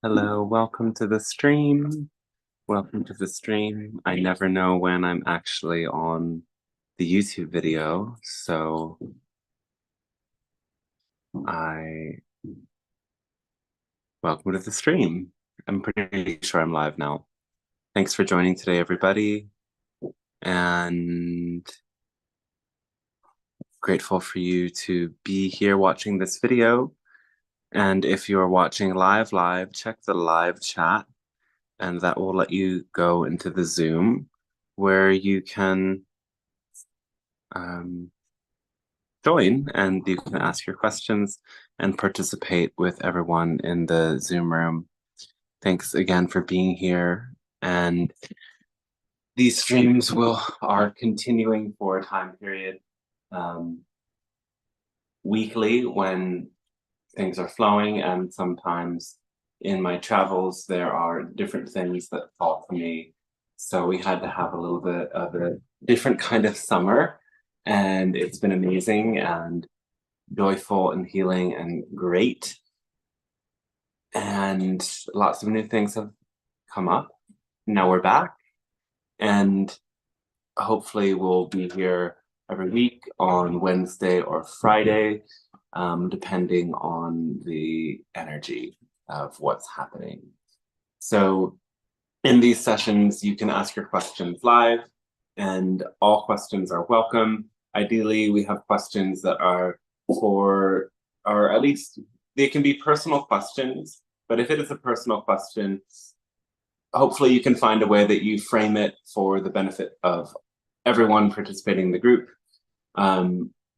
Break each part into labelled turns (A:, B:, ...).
A: Hello, welcome to the stream. Welcome to the stream. I never know when I'm actually on the YouTube video, so welcome to the stream. I'm pretty sure I'm live now. Thanks for joining today, everybody, and grateful for you to be here watching this video. And if you're watching live, check the live chat, and that will let you go into the Zoom where you can join and you can ask your questions and participate with everyone in the Zoom room. Thanks again for being here. And these streams are continuing for a time period weekly when things are flowing, and sometimes in my travels there are different things that fall to me. So we had to have a little bit of a different kind of summer, and it's been amazing and joyful and healing and great. And lots of new things have come up. Now we're back, and hopefully we'll be here every week on Wednesday or Friday, depending on the energy of what's happening. So in these sessions, you can ask your questions live, and all questions are welcome. Ideally, we have questions that are or at least they can be personal questions, but if it is a personal question, hopefully you can find a way that you frame it for the benefit of everyone participating in the group.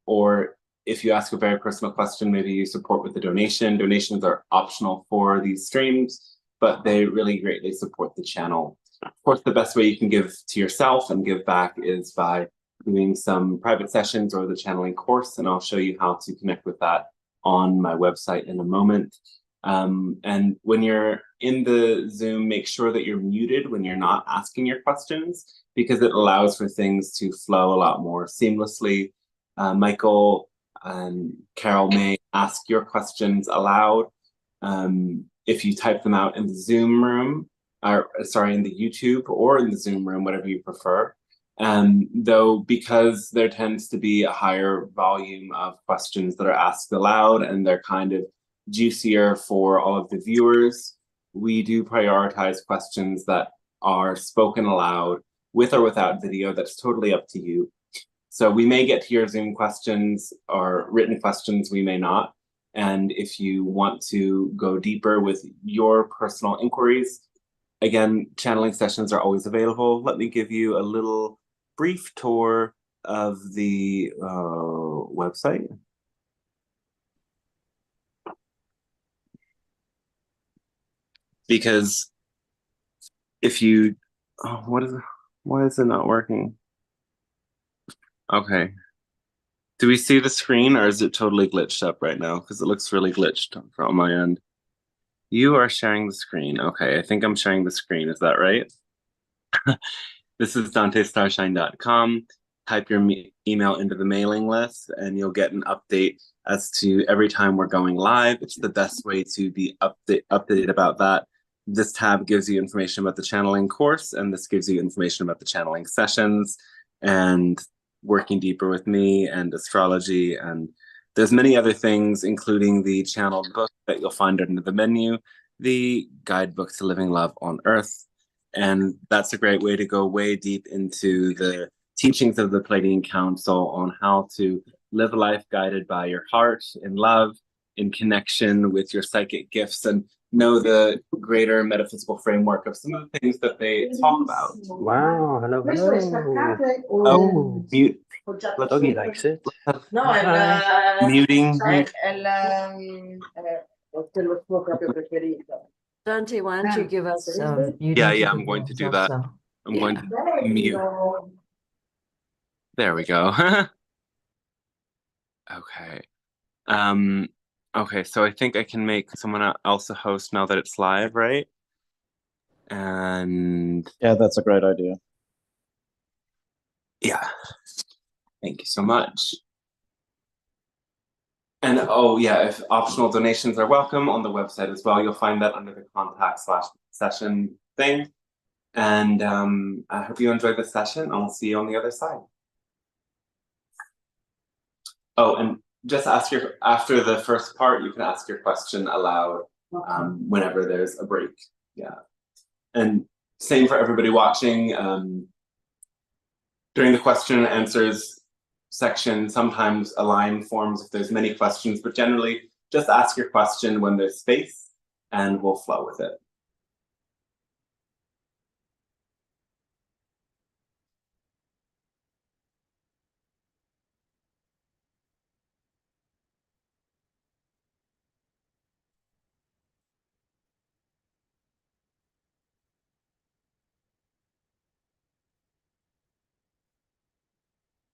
A: Or if you ask a very personal question, maybe you support with a donation. Donations are optional for these streams, but they really greatly support the channel. Of course, the best way you can give to yourself and give back is by doing some private sessions or the channeling course, and I'll show you how to connect with that on my website in a moment. And when you're in the Zoom, make sure that you're muted when you're not asking your questions, because it allows for things to flow a lot more seamlessly. Michael and Carol may ask your questions aloud if you type them out in the Zoom room, or sorry, in the YouTube or in the Zoom room, whatever you prefer. Though, because there tends to be a higher volume of questions that are asked aloud and they're kind of juicier for all of the viewers, we do prioritize questions that are spoken aloud with or without video. That's totally up to you. So we may get to your Zoom questions or written questions, we may not. And if you want to go deeper with your personal inquiries, again, channeling sessions are always available. Let me give you a little brief tour of the website. Because if you, why is it not working? Okay. Do we see the screen, or is it totally glitched up right now? Because it looks really glitched from my end. You are sharing the screen. Okay, I think I'm sharing the screen. Is that right? This is DanteStarshine.com. Type your email into the mailing list and you'll get an update as to every time we're going live. It's the best way to be updated about that. This tab gives you information about the channeling course, and this gives you information about the channeling sessions and working deeper with me and astrology. And there's many other things, including the channeled book that you'll find under the menu, the guidebook to living love on earth. And that's a great way to go way deep into the teachings of the Pleiadian Council on how to live a life guided by your heart, in love, in connection with your psychic gifts, and know the greater metaphysical framework of some of the things that they talk about.
B: Wow, hello, hello.
A: Oh, mute.
B: Doggy likes it.
C: No,
A: Muting.
C: Dante, why don't you give us
A: Yeah, I'm going to do that. I'm going to mute. There we go. Okay. Okay, so I think I can make someone else a host now that it's live, right? And
B: yeah, that's a great idea.
A: Yeah. Thank you so much. And oh yeah, if optional donations are welcome on the website as well, you'll find that under the contact/session thing. And I hope you enjoyed the session, and I'll see you on the other side. Oh, and just ask after the first part, you can ask your question aloud whenever there's a break. Yeah. And same for everybody watching. During the question and answers section, sometimes a line forms if there's many questions, but generally just ask your question when there's space and we'll flow with it.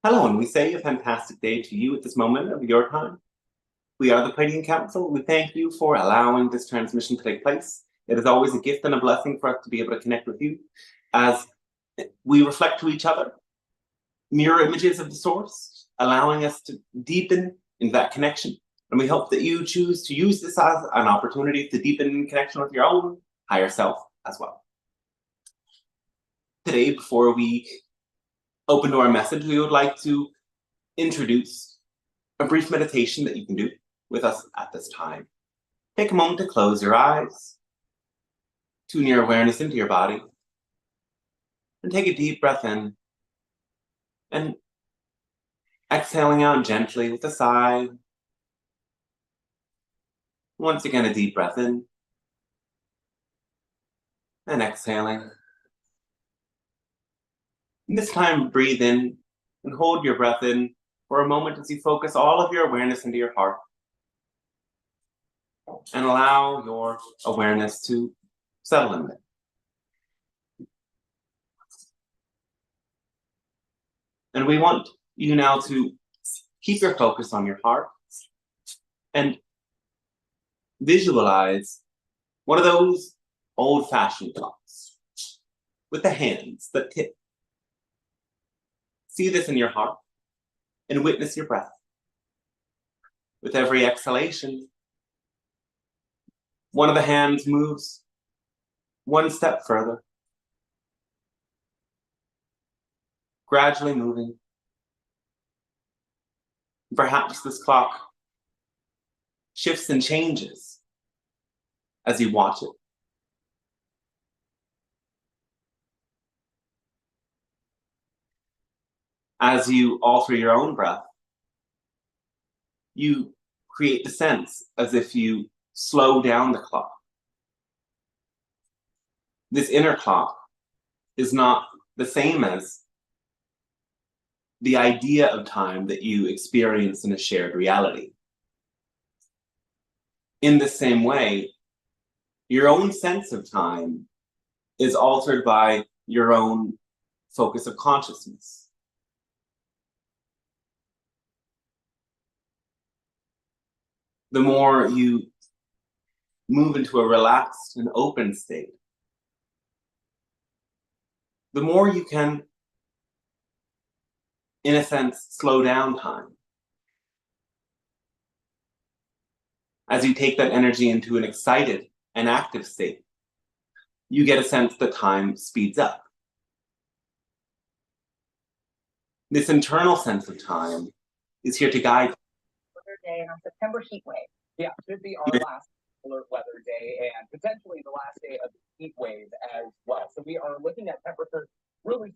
A: Hello, and we say a fantastic day to you at this moment of your time. We are the Pleiadian Council. We thank you for allowing this transmission to take place. It is always a gift and a blessing for us to be able to connect with you as we reflect to each other, mirror images of the source, allowing us to deepen in that connection. And we hope that you choose to use this as an opportunity to deepen connection with your own higher self as well. Today, before we open to our message, we would like to introduce a brief meditation that you can do with us at this time. Take a moment to close your eyes, tune your awareness into your body, and take a deep breath in, and exhaling out gently with a sigh. Once again, a deep breath in, and exhaling. And this time, breathe in and hold your breath in for a moment as you focus all of your awareness into your heart. And allow your awareness to settle in there. And we want you now to keep your focus on your heart and visualize one of those old-fashioned clocks with the hands that tip. See this in your heart and witness your breath. With every exhalation, one of the hands moves one step further, gradually moving. Perhaps this clock shifts and changes as you watch it. As you alter your own breath, you create the sense as if you slow down the clock. This inner clock is not the same as the idea of time that you experience in a shared reality. In the same way, your own sense of time is altered by your own focus of consciousness. The more you move into a relaxed and open state, the more you can, in a sense, slow down time. As you take that energy into an excited and active state, you get a sense that time speeds up. This internal sense of time is here to guide you.
D: Day and a September heat wave. Yeah, should be our last polar weather day and potentially the last day of the heat wave as well. So we are looking at temperatures really.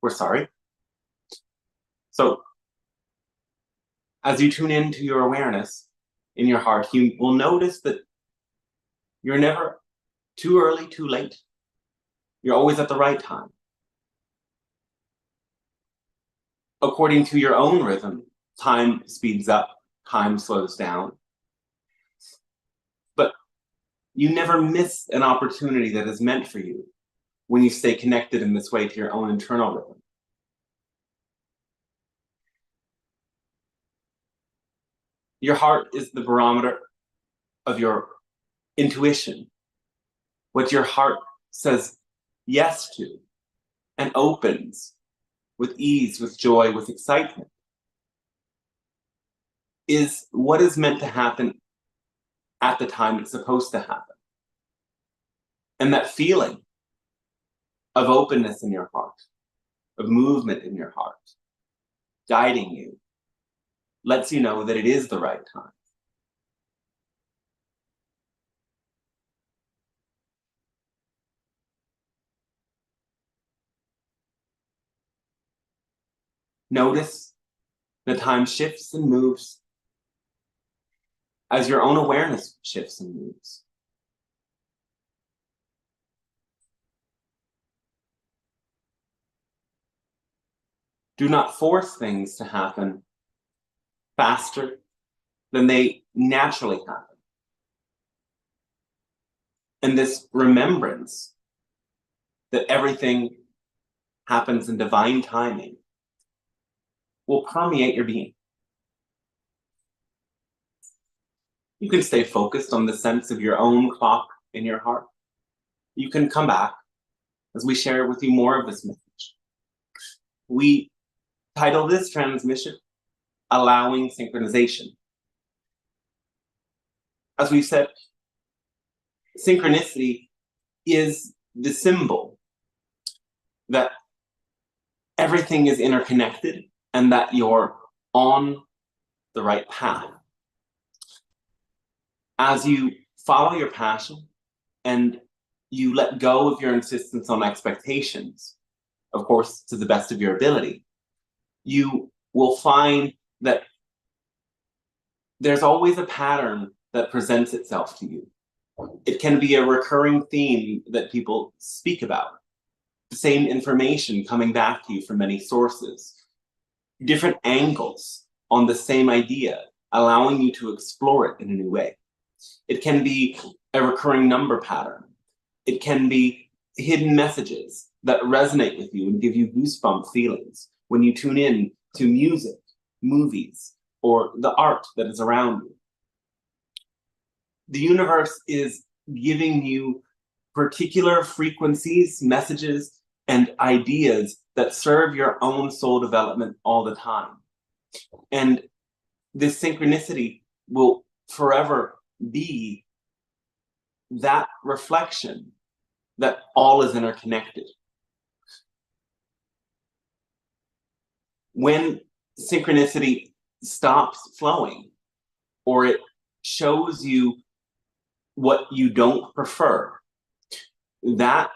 A: We're sorry. So, as you tune into your awareness in your heart, you will notice that you're never too early, too late. You're always at the right time. According to your own rhythm, time speeds up, time slows down. But you never miss an opportunity that is meant for you when you stay connected in this way to your own internal rhythm. Your heart is the barometer of your intuition, what your heart says yes to and opens with ease, with joy, with excitement, is what is meant to happen at the time it's supposed to happen. And that feeling of openness in your heart, of movement in your heart, guiding you, lets you know that it is the right time. Notice the time shifts and moves as your own awareness shifts and moves. Do not force things to happen faster than they naturally happen. And this remembrance that everything happens in divine timing will permeate your being. You can stay focused on the sense of your own clock in your heart. You can come back as we share with you more of this message. We title this transmission, Allowing Synchronization. As we've said, synchronicity is the symbol that everything is interconnected and that you're on the right path. As you follow your passion and you let go of your insistence on expectations, of course, to the best of your ability, you will find that there's always a pattern that presents itself to you. It can be a recurring theme that people speak about, the same information coming back to you from many sources, different angles on the same idea, allowing you to explore it in a new way. It can be a recurring number pattern. It can be hidden messages that resonate with you and give you goosebump feelings when you tune in to music, movies, or the art that is around you. The universe is giving you particular frequencies, messages, and ideas that serve your own soul development all the time. And this synchronicity will forever be that reflection that all is interconnected. When synchronicity stops flowing, or it shows you what you don't prefer, that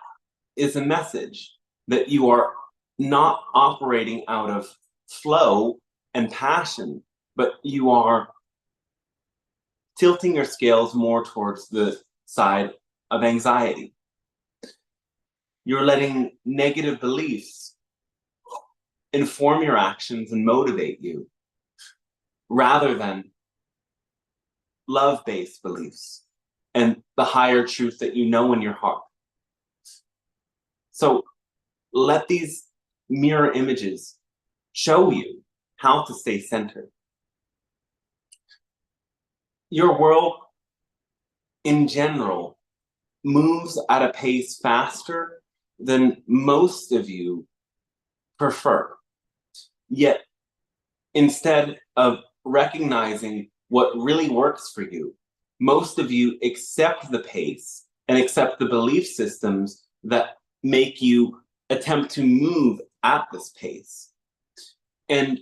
A: is a message that you are not operating out of flow and passion, but you are tilting your scales more towards the side of anxiety. You're letting negative beliefs inform your actions and motivate you, rather than love-based beliefs and the higher truth that you know in your heart. So let these mirror images show you how to stay centered. Your world, in general, moves at a pace faster than most of you prefer. Yet, instead of recognizing what really works for you, most of you accept the pace and accept the belief systems that make you attempt to move at this pace. And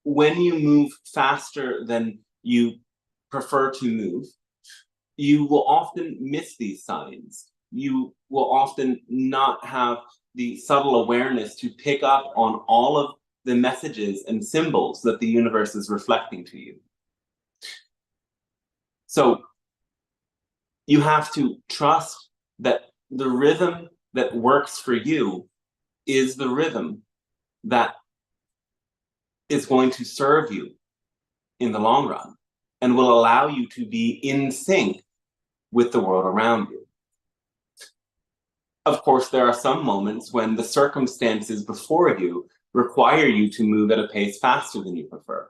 A: when you move faster than you prefer to move, you will often miss these signs. You will often not have the subtle awareness to pick up on all of the messages and symbols that the universe is reflecting to you. So you have to trust that the rhythm that works for you is the rhythm that is going to serve you in the long run and will allow you to be in sync with the world around you. Of course, there are some moments when the circumstances before you require you to move at a pace faster than you prefer.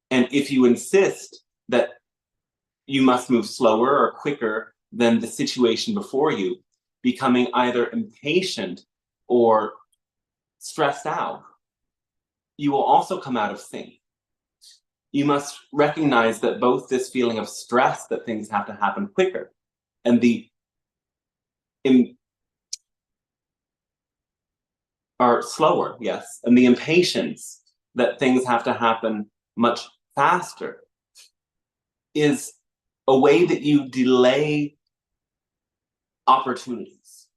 A: And if you insist that you must move slower or quicker than the situation before you, becoming either impatient or stressed out, you will also come out of sync. You must recognize that both this feeling of stress that things have to happen quicker and the or slower, yes, and the impatience that things have to happen much faster is a way that you delay opportunities.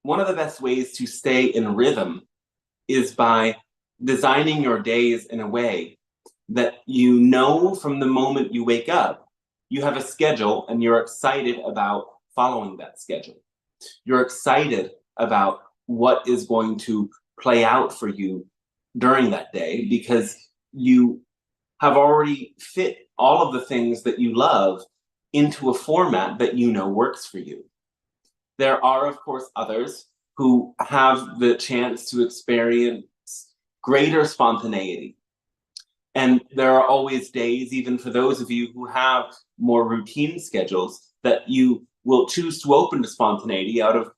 A: One of the best ways to stay in rhythm is by designing your days in a way that you know from the moment you wake up, you have a schedule and you're excited about following that schedule. You're excited about what is going to play out for you during that day because you have already fit all of the things that you love into a format that you know works for you. There are, of course, others who have the chance to experience greater spontaneity. And there are always days, even for those of you who have more routine schedules, that you will choose to open to spontaneity out of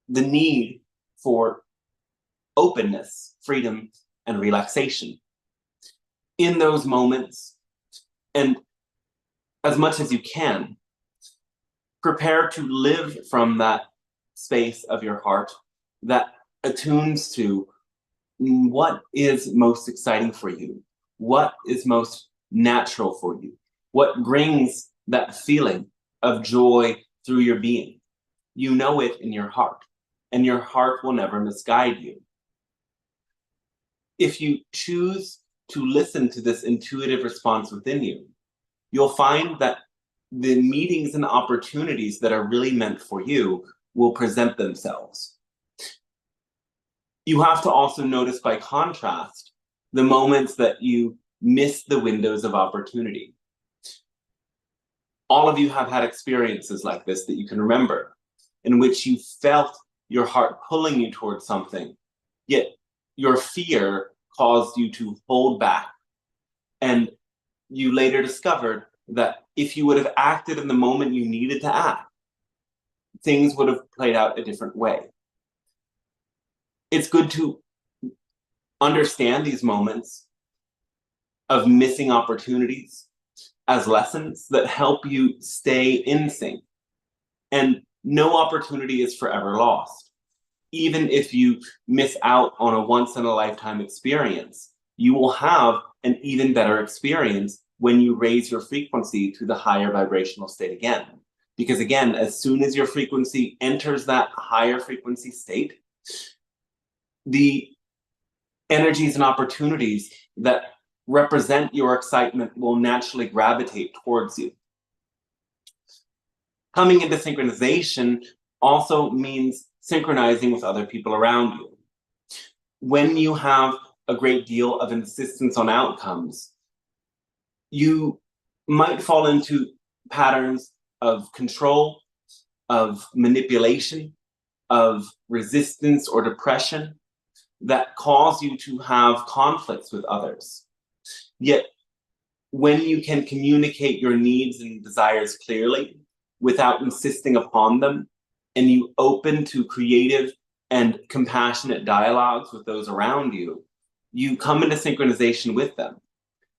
A: the need for openness, freedom, and relaxation. In those moments, and as much as you can, prepare to live from that space of your heart that attunes to what is most exciting for you, what is most natural for you, what brings that feeling of joy through your being. You know it in your heart, and your heart will never misguide you. If you choose to listen to this intuitive response within you, you'll find that the meetings and opportunities that are really meant for you will present themselves. You have to also notice, by contrast, the moments that you miss the windows of opportunity. All of you have had experiences like this that you can remember, in which you felt your heart pulling you towards something, yet your fear caused you to hold back. And you later discovered that if you would have acted in the moment you needed to act, things would have played out a different way. It's good to understand these moments of missing opportunities as lessons that help you stay in sync. And no opportunity is forever lost. Even if you miss out on a once-in-a-lifetime experience, you will have an even better experience when you raise your frequency to the higher vibrational state again. Because again, as soon as your frequency enters that higher frequency state, the energies and opportunities that represent your excitement will naturally gravitate towards you. Coming into synchronization also means synchronizing with other people around you. When you have a great deal of insistence on outcomes, you might fall into patterns of control, of manipulation, of resistance or depression that cause you to have conflicts with others. Yet, when you can communicate your needs and desires clearly without insisting upon them, and you open to creative and compassionate dialogues with those around you, you come into synchronization with them.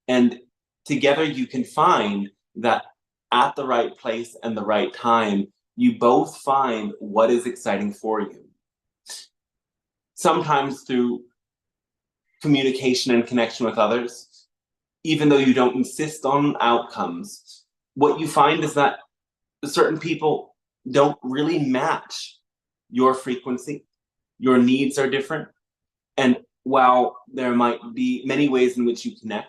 A: And together you can find that at the right place and the right time, you both find what is exciting for you. Sometimes through communication and connection with others, even though you don't insist on outcomes, what you find is that certain people don't really match your frequency. Your needs are different. And while there might be many ways in which you connect,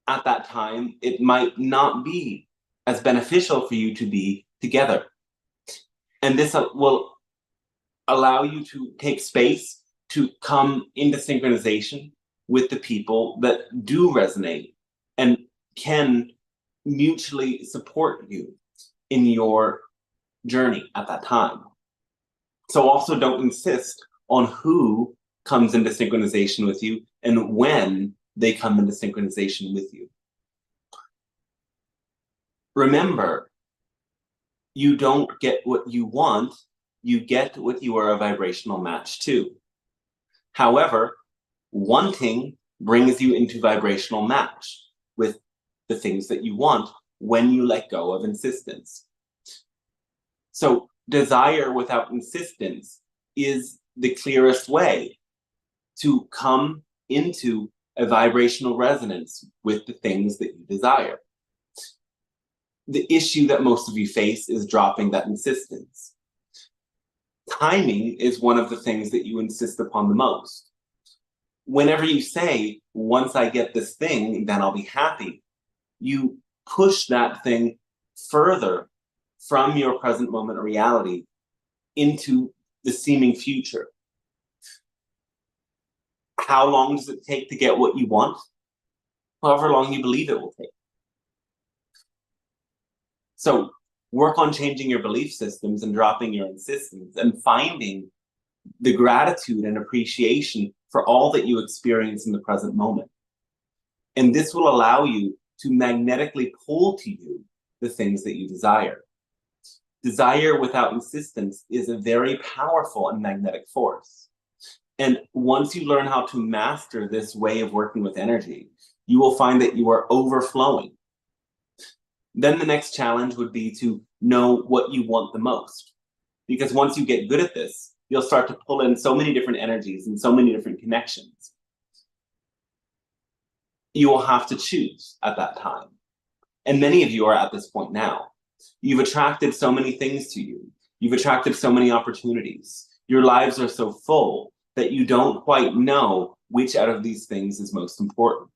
A: at that time, it might not be as beneficial for you to be together. And this will allow you to take space to come into synchronization with the people that do resonate and can mutually support you in your journey at that time. So also don't insist on who comes into synchronization with you and when they come into synchronization with you. Remember, you don't get what you want, you get what you are a vibrational match to. However, wanting brings you into vibrational match with the things that you want when you let go of insistence. So desire without insistence is the clearest way to come into a vibrational resonance with the things that you desire. The issue that most of you face is dropping that insistence. Timing is one of the things that you insist upon the most. Whenever you say, once I get this thing, then I'll be happy, you push that thing further from your present moment reality into the seeming future. How long does it take to get what you want? However long you believe it will take. So work on changing your belief systems and dropping your insistence and finding the gratitude and appreciation for all that you experience in the present moment. And this will allow you to magnetically pull to you the things that you desire. Desire without insistence is a very powerful and magnetic force. And once you learn how to master this way of working with energy, you will find that you are overflowing. Then the next challenge would be to know what you want the most. Because once you get good at this, you'll start to pull in so many different energies and so many different connections. You will have to choose at that time. And many of you are at this point now. You've attracted so many things to you. You've attracted so many opportunities. Your lives are so full that you don't quite know which out of these things is most important.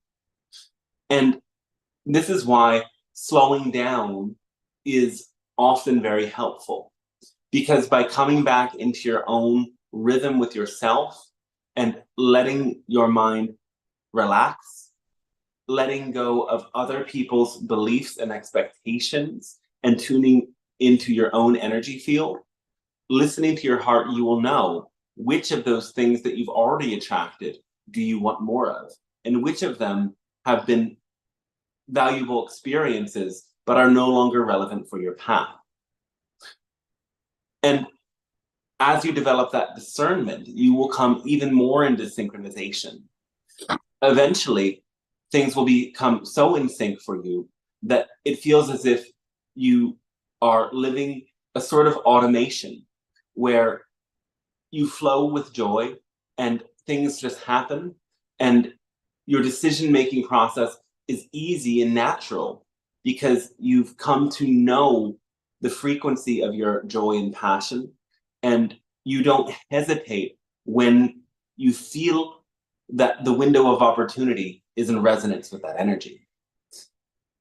A: And this is why slowing down is often very helpful. Because by coming back into your own rhythm with yourself and letting your mind relax, letting go of other people's beliefs and expectations, and tuning into your own energy field, listening to your heart, you will know which of those things that you've already attracted do you want more of, and which of them have been valuable experiences but are no longer relevant for your path. And as you develop that discernment, you will come even more into synchronization. Eventually, things will become so in sync for you that it feels as if you are living a sort of automation where you flow with joy and things just happen and your decision-making process is easy and natural because you've come to know the frequency of your joy and passion, and you don't hesitate when you feel that the window of opportunity is in resonance with that energy.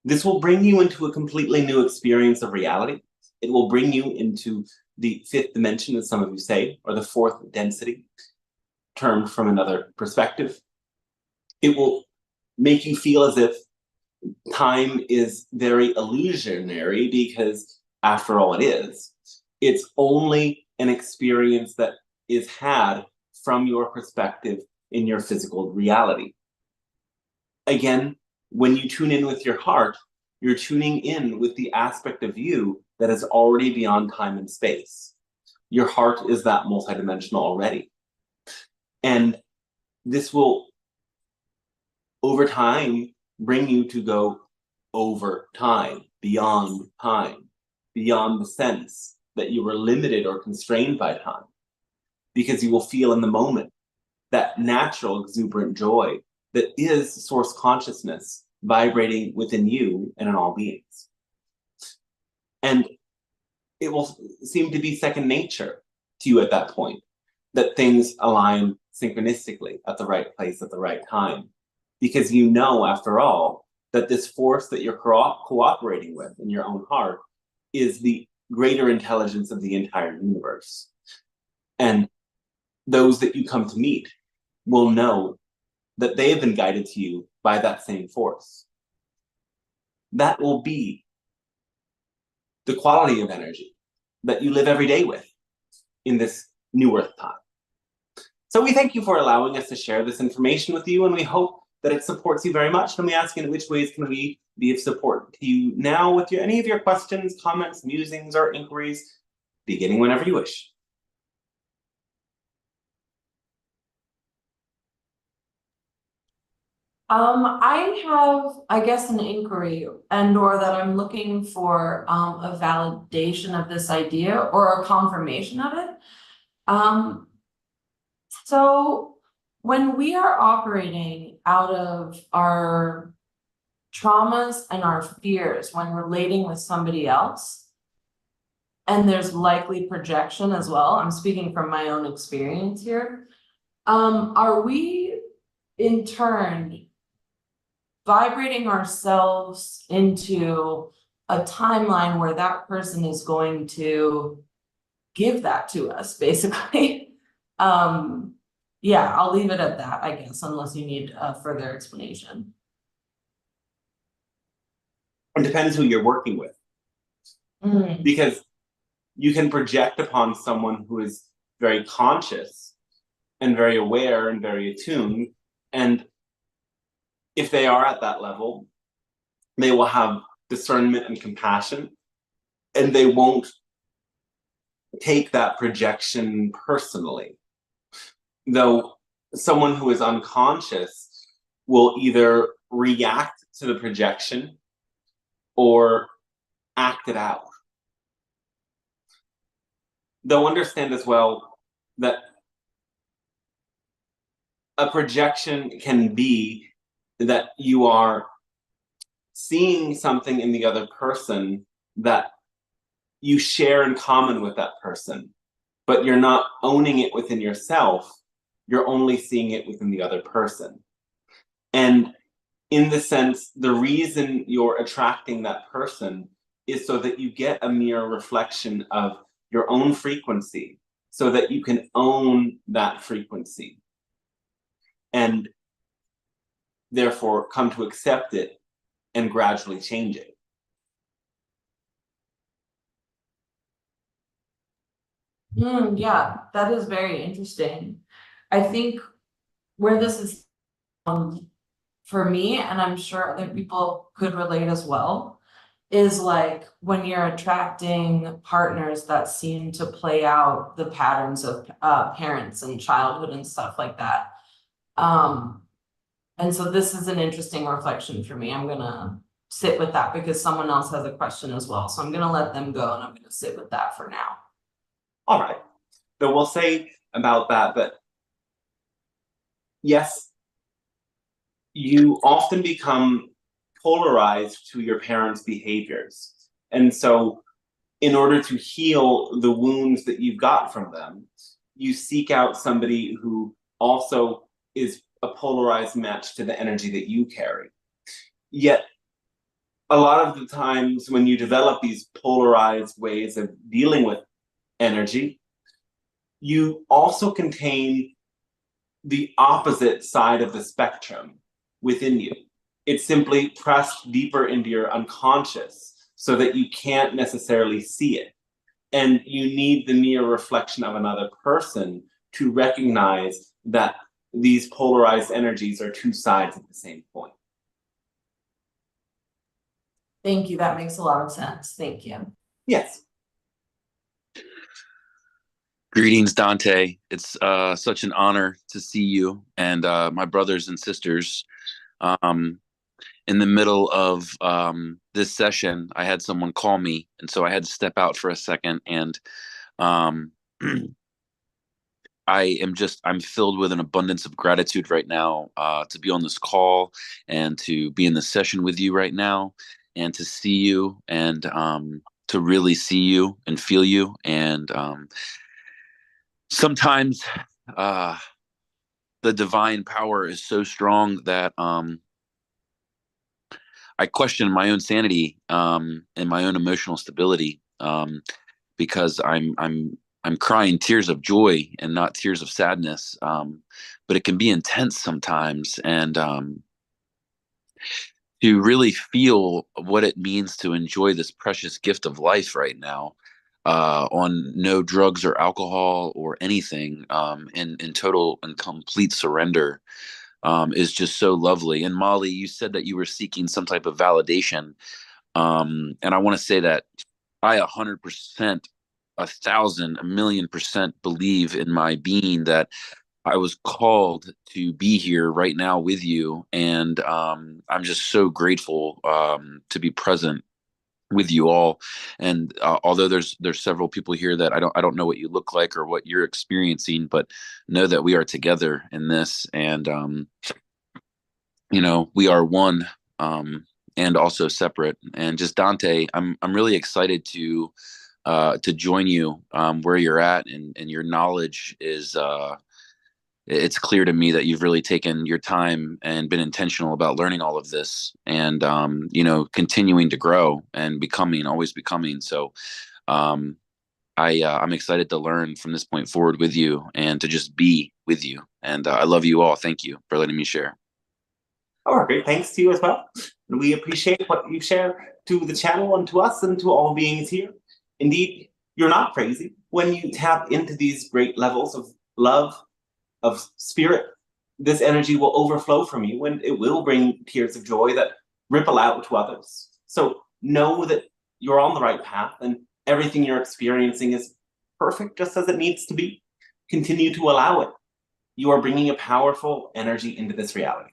A: This will bring you into a completely new experience of reality. It will bring you into the fifth dimension, as some of you say, or the fourth density, termed from another perspective. It will make you feel as if time is very illusionary because, after all, it is. It's only an experience that is had from your perspective in your physical reality. Again, when you tune in with your heart, you're tuning in with the aspect of you that is already beyond time and space. Your heart is that multidimensional already. And this will, over time, bring you to go over time, beyond the sense that you were limited or constrained by time. Because you will feel in the moment that natural, exuberant joy that is source consciousness vibrating within you and in all beings. And it will seem to be second nature to you at that point, that things align synchronistically at the right place at the right time. Because you know, after all, that this force that you're cooperating with in your own heart is the greater intelligence of the entire universe. And those that you come to meet will know that they have been guided to you by that same force. That will be the quality of energy that you live every day with in this new Earth time. So we thank you for allowing us to share this information with you, and we hope that it supports you very much. And we ask in which ways can we be of support to you now with any of your questions, comments, musings, or inquiries, beginning whenever you wish.
C: I have, I guess, an inquiry or that I'm looking for a validation of this idea or a confirmation of it. So when we are operating out of our traumas and our fears when relating with somebody else, and there's likely projection as well, I'm speaking from my own experience here, are we in turn vibrating ourselves into a timeline where that person is going to give that to us, basically? Yeah, I'll leave it at that, I guess, unless you need a further explanation.
A: It depends who you're working with. Because you can project upon someone who is very conscious and very aware and very attuned, and if they are at that level, they will have discernment and compassion, and they won't take that projection personally. Though someone who is unconscious will either react to the projection or act it out. They'll understand as well that a projection can be that you are seeing something in the other person that you share in common with that person, but you're not owning it within yourself. You're only seeing it within the other person. And in the sense, the reason you're attracting that person is so that you get a mirror reflection of your own frequency, so that you can own that frequency and therefore come to accept it and gradually change it.
C: Yeah, that is very interesting. I think where this is for me, and I'm sure other people could relate as well, is like when you're attracting partners that seem to play out the patterns of parents and childhood and stuff like that. And so this is an interesting reflection for me. I'm gonna sit with that because someone else has a question as well. So I'm gonna let them go and I'm gonna sit with that for now.
A: All right. So we'll say about that yes, you often become polarized to your parents' behaviors. And so in order to heal the wounds that you've got from them, you seek out somebody who also is a polarized match to the energy that you carry. Yet, a lot of the times when you develop these polarized ways of dealing with energy, you also contain the opposite side of the spectrum within you. It's simply pressed deeper into your unconscious so that you can't necessarily see it. And you need the mirror reflection of another person to recognize that these polarized energies are two sides of the same coin.
C: Thank you. That makes a lot of sense. Thank you.
A: Yes.
E: Greetings, Dante. It's such an honor to see you and my brothers and sisters. In the middle of this session, I had someone call me, and so I had to step out for a second. And I'm filled with an abundance of gratitude right now to be on this call and to be in the session with you right now and to see you and to really see you and feel you. And sometimes the divine power is so strong that I question my own sanity and my own emotional stability. because I'm crying tears of joy and not tears of sadness. But it can be intense sometimes, and to really feel what it means to enjoy this precious gift of life right now, on no drugs or alcohol or anything, in total and complete surrender, is just so lovely. And Molly, you said that you were seeking some type of validation. And I want to say that I 100%, 1,000, a million percent believe in my being that I was called to be here right now with you. And I'm just so grateful to be present with you all. And although there's several people here that I don't know what you look like or what you're experiencing, but know that we are together in this. And we are one, and also separate. And just Dante, I'm really excited to join you where you're at, and your knowledge is it's clear to me that you've really taken your time and been intentional about learning all of this, and continuing to grow and always becoming. So I'm excited to learn from this point forward with you, and to just be with you. And I love you all. Thank you for letting me share.
A: Oh, great. Thanks to you as well. And we appreciate what you share to the channel and to us and to all beings here. Indeed, you're not crazy. When you tap into these great levels of love, of spirit, this energy will overflow from you, and it will bring tears of joy that ripple out to others. So know that you're on the right path, and everything you're experiencing is perfect just as it needs to be. Continue to allow it. You are bringing a powerful energy into this reality.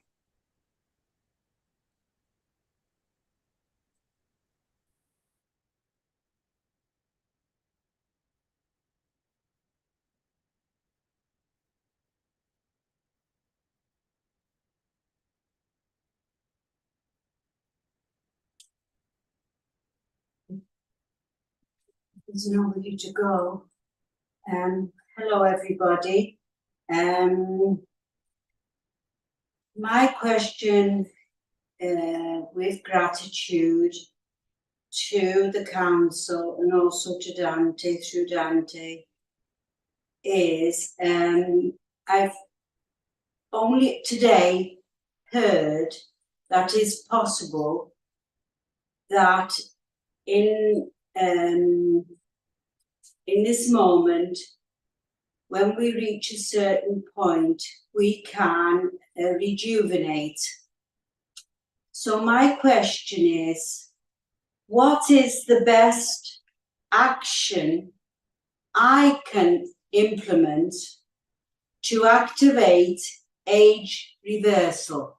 F: There's nobody to go. Hello, everybody. My question, with gratitude to the council and also to Dante, through Dante, is I've only today heard that it's possible that in this moment, when we reach a certain point, we can rejuvenate. So my question is, what is the best action I can implement to activate age reversal?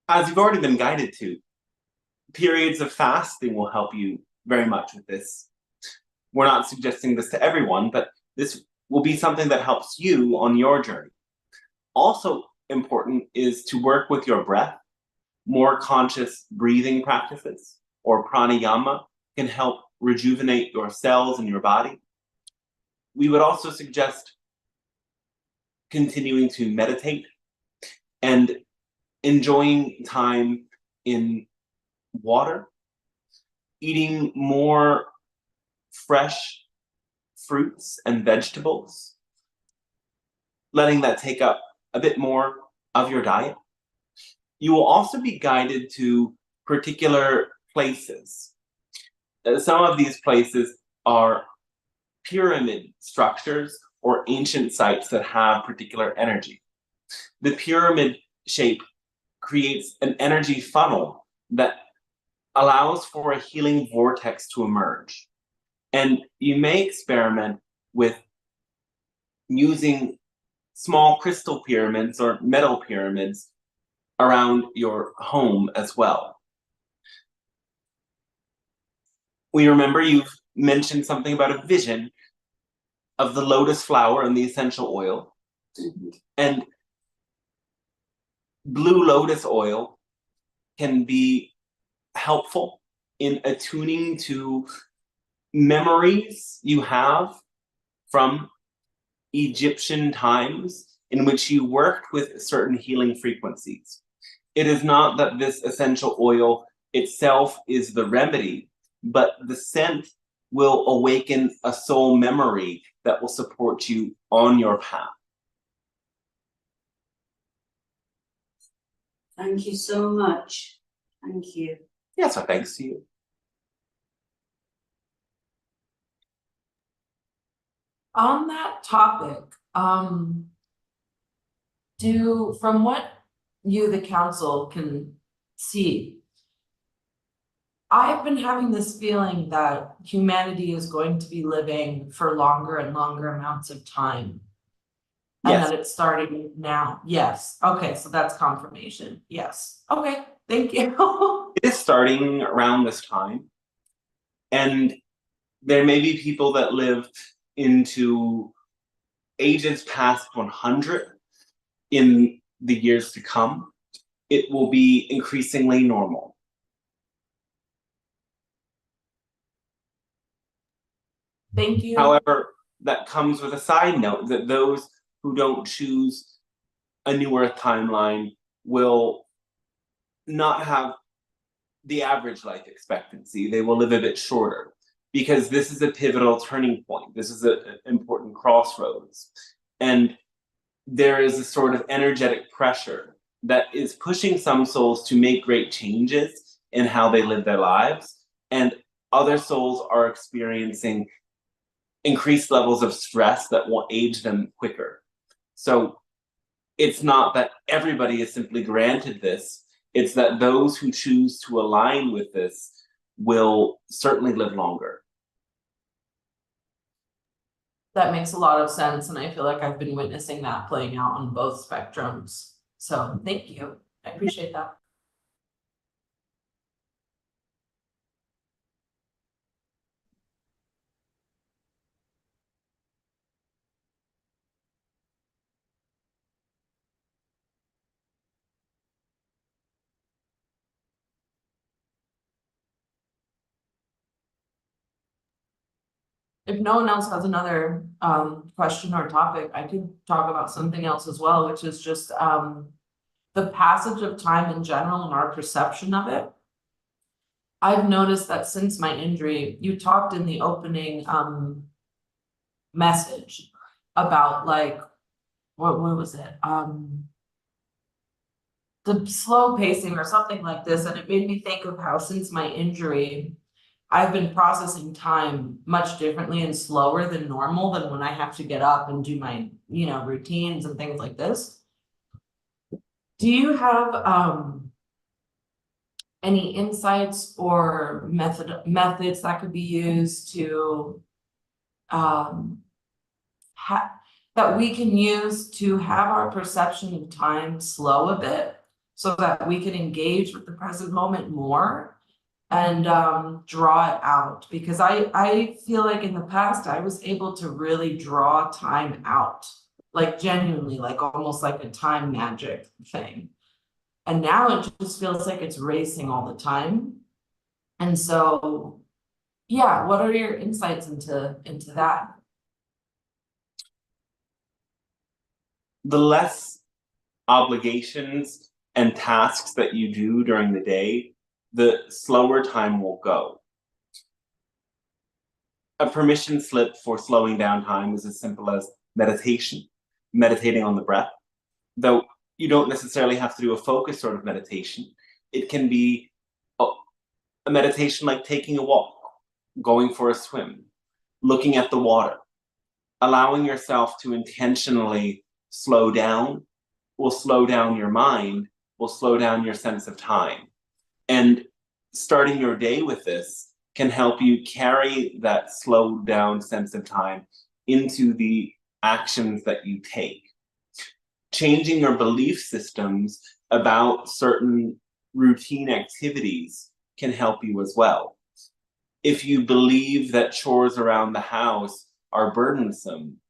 A: As you've already been guided to, periods of fasting will help you very much with this. We're not suggesting this to everyone, but this will be something that helps you on your journey. Also important is to work with your breath. More conscious breathing practices or pranayama can help rejuvenate your cells and your body. We would also suggest continuing to meditate and enjoying time in water, eating more fresh fruits and vegetables, letting that take up a bit more of your diet. You will also be guided to particular places. Some of these places are pyramid structures or ancient sites that have particular energy. The pyramid shape creates an energy funnel that allows for a healing vortex to emerge. And you may experiment with using small crystal pyramids or metal pyramids around your home as well. We remember you've mentioned something about a vision of the lotus flower and the essential oil. And blue lotus oil can be helpful in attuning to memories you have from Egyptian times in which you worked with certain healing frequencies. It is not that this essential oil itself is the remedy, but the scent will awaken a soul memory that will support you on your path.
F: Thank you so much. Thank you.
A: Yeah, so thanks to you.
C: On that topic, from what you, the council, can see, I've been having this feeling that humanity is going to be living for longer and longer amounts of time. And
A: Yes.
C: that it's starting now. Yes. Okay, so that's confirmation. Yes. Okay, thank you.
A: It is starting around this time. And there may be people that live into ages past 100 in the years to come. It will be increasingly normal.
C: Thank you.
A: However, that comes with a side note that those who don't choose a new Earth timeline will not have the average life expectancy. They will live a bit shorter because this is a pivotal turning point. This is an important crossroads. And there is a sort of energetic pressure that is pushing some souls to make great changes in how they live their lives. And other souls are experiencing increased levels of stress that will age them quicker. So it's not that everybody is simply granted this, it's that those who choose to align with this will certainly live longer.
C: That makes a lot of sense, and I feel like I've been witnessing that playing out on both spectrums. So thank you. I appreciate that. If no one else has another question or topic, I could talk about something else as well, which is just the passage of time in general and our perception of it. I've noticed that since my injury, you talked in the opening message about like, what was it? The slow pacing or something like this, and it made me think of how since my injury, I've been processing time much differently and slower than normal than when I have to get up and do my, routines and things like this. Do you have any insights or methods that could be used to that we can use to have our perception of time slow a bit so that we can engage with the present moment more and draw it out? Because I feel like in the past I was able to really draw time out, like genuinely, like almost like a time magic thing. And now it just feels like it's racing all the time. And so, yeah, what are your insights into that?
A: The less obligations and tasks that you do during the day, the slower time will go. A permission slip for slowing down time is as simple as meditation, meditating on the breath. Though you don't necessarily have to do a focus sort of meditation. It can be a meditation like taking a walk, going for a swim, looking at the water. Allowing yourself to intentionally slow down will slow down your mind, will slow down your sense of time. And starting your day with this can help you carry that slowed down sense of time into the actions that you take. Changing your belief systems about certain routine activities can help you as well. If you believe that chores around the house are burdensome,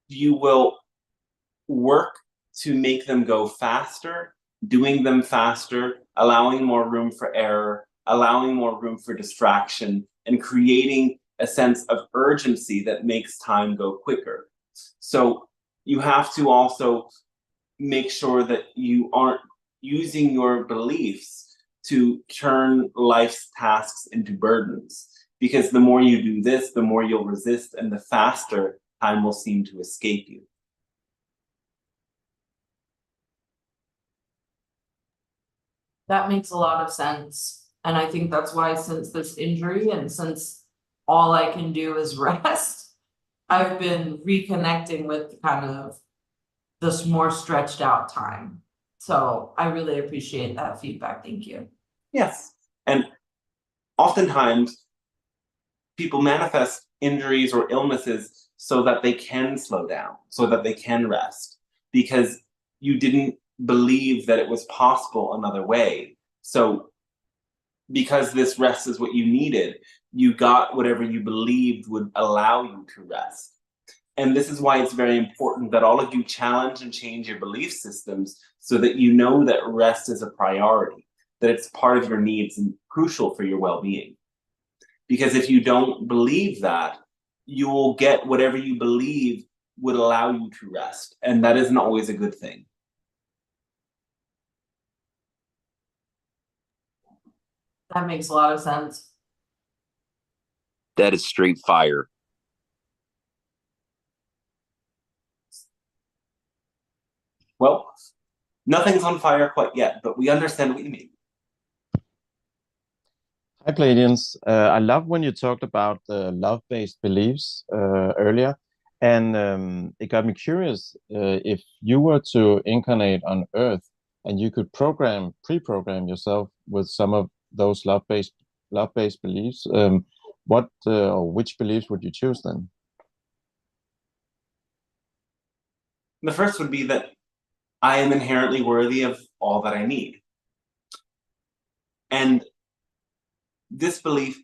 A: you will work to make them go faster, doing them faster, allowing more room for error, allowing more room for distraction, and creating a sense of urgency that makes time go quicker. So you have to also make sure that you aren't using your beliefs to turn life's tasks into burdens. Because the more you do this, the more you'll resist, and the faster time will seem to escape you.
C: That makes a lot of sense. And I think that's why, since this injury and since all I can do is rest, I've been reconnecting with kind of this more stretched out time. So I really appreciate that feedback. Thank you.
A: Yes. And oftentimes, people manifest injuries or illnesses so that they can slow down, so that they can rest, because you didn't believe that it was possible another way. So because this rest is what you needed, you got whatever you believed would allow you to rest. And this is why it's very important that all of you challenge and change your belief systems so that you know that rest is a priority, that it's part of your needs and crucial for your well-being. Because if you don't believe that, you will get whatever you believe would allow you to rest. And that isn't always a good thing.
C: That makes a lot of sense.
E: That is straight fire.
A: Well, nothing's on fire quite yet, but we understand what you mean.
B: Hi, Pleiadians. I love when you talked about the love-based beliefs earlier, and it got me curious if you were to incarnate on Earth and you could pre-program yourself with some of those love-based beliefs. What or which beliefs would you choose then?
A: The first would be that I am inherently worthy of all that I need. And this belief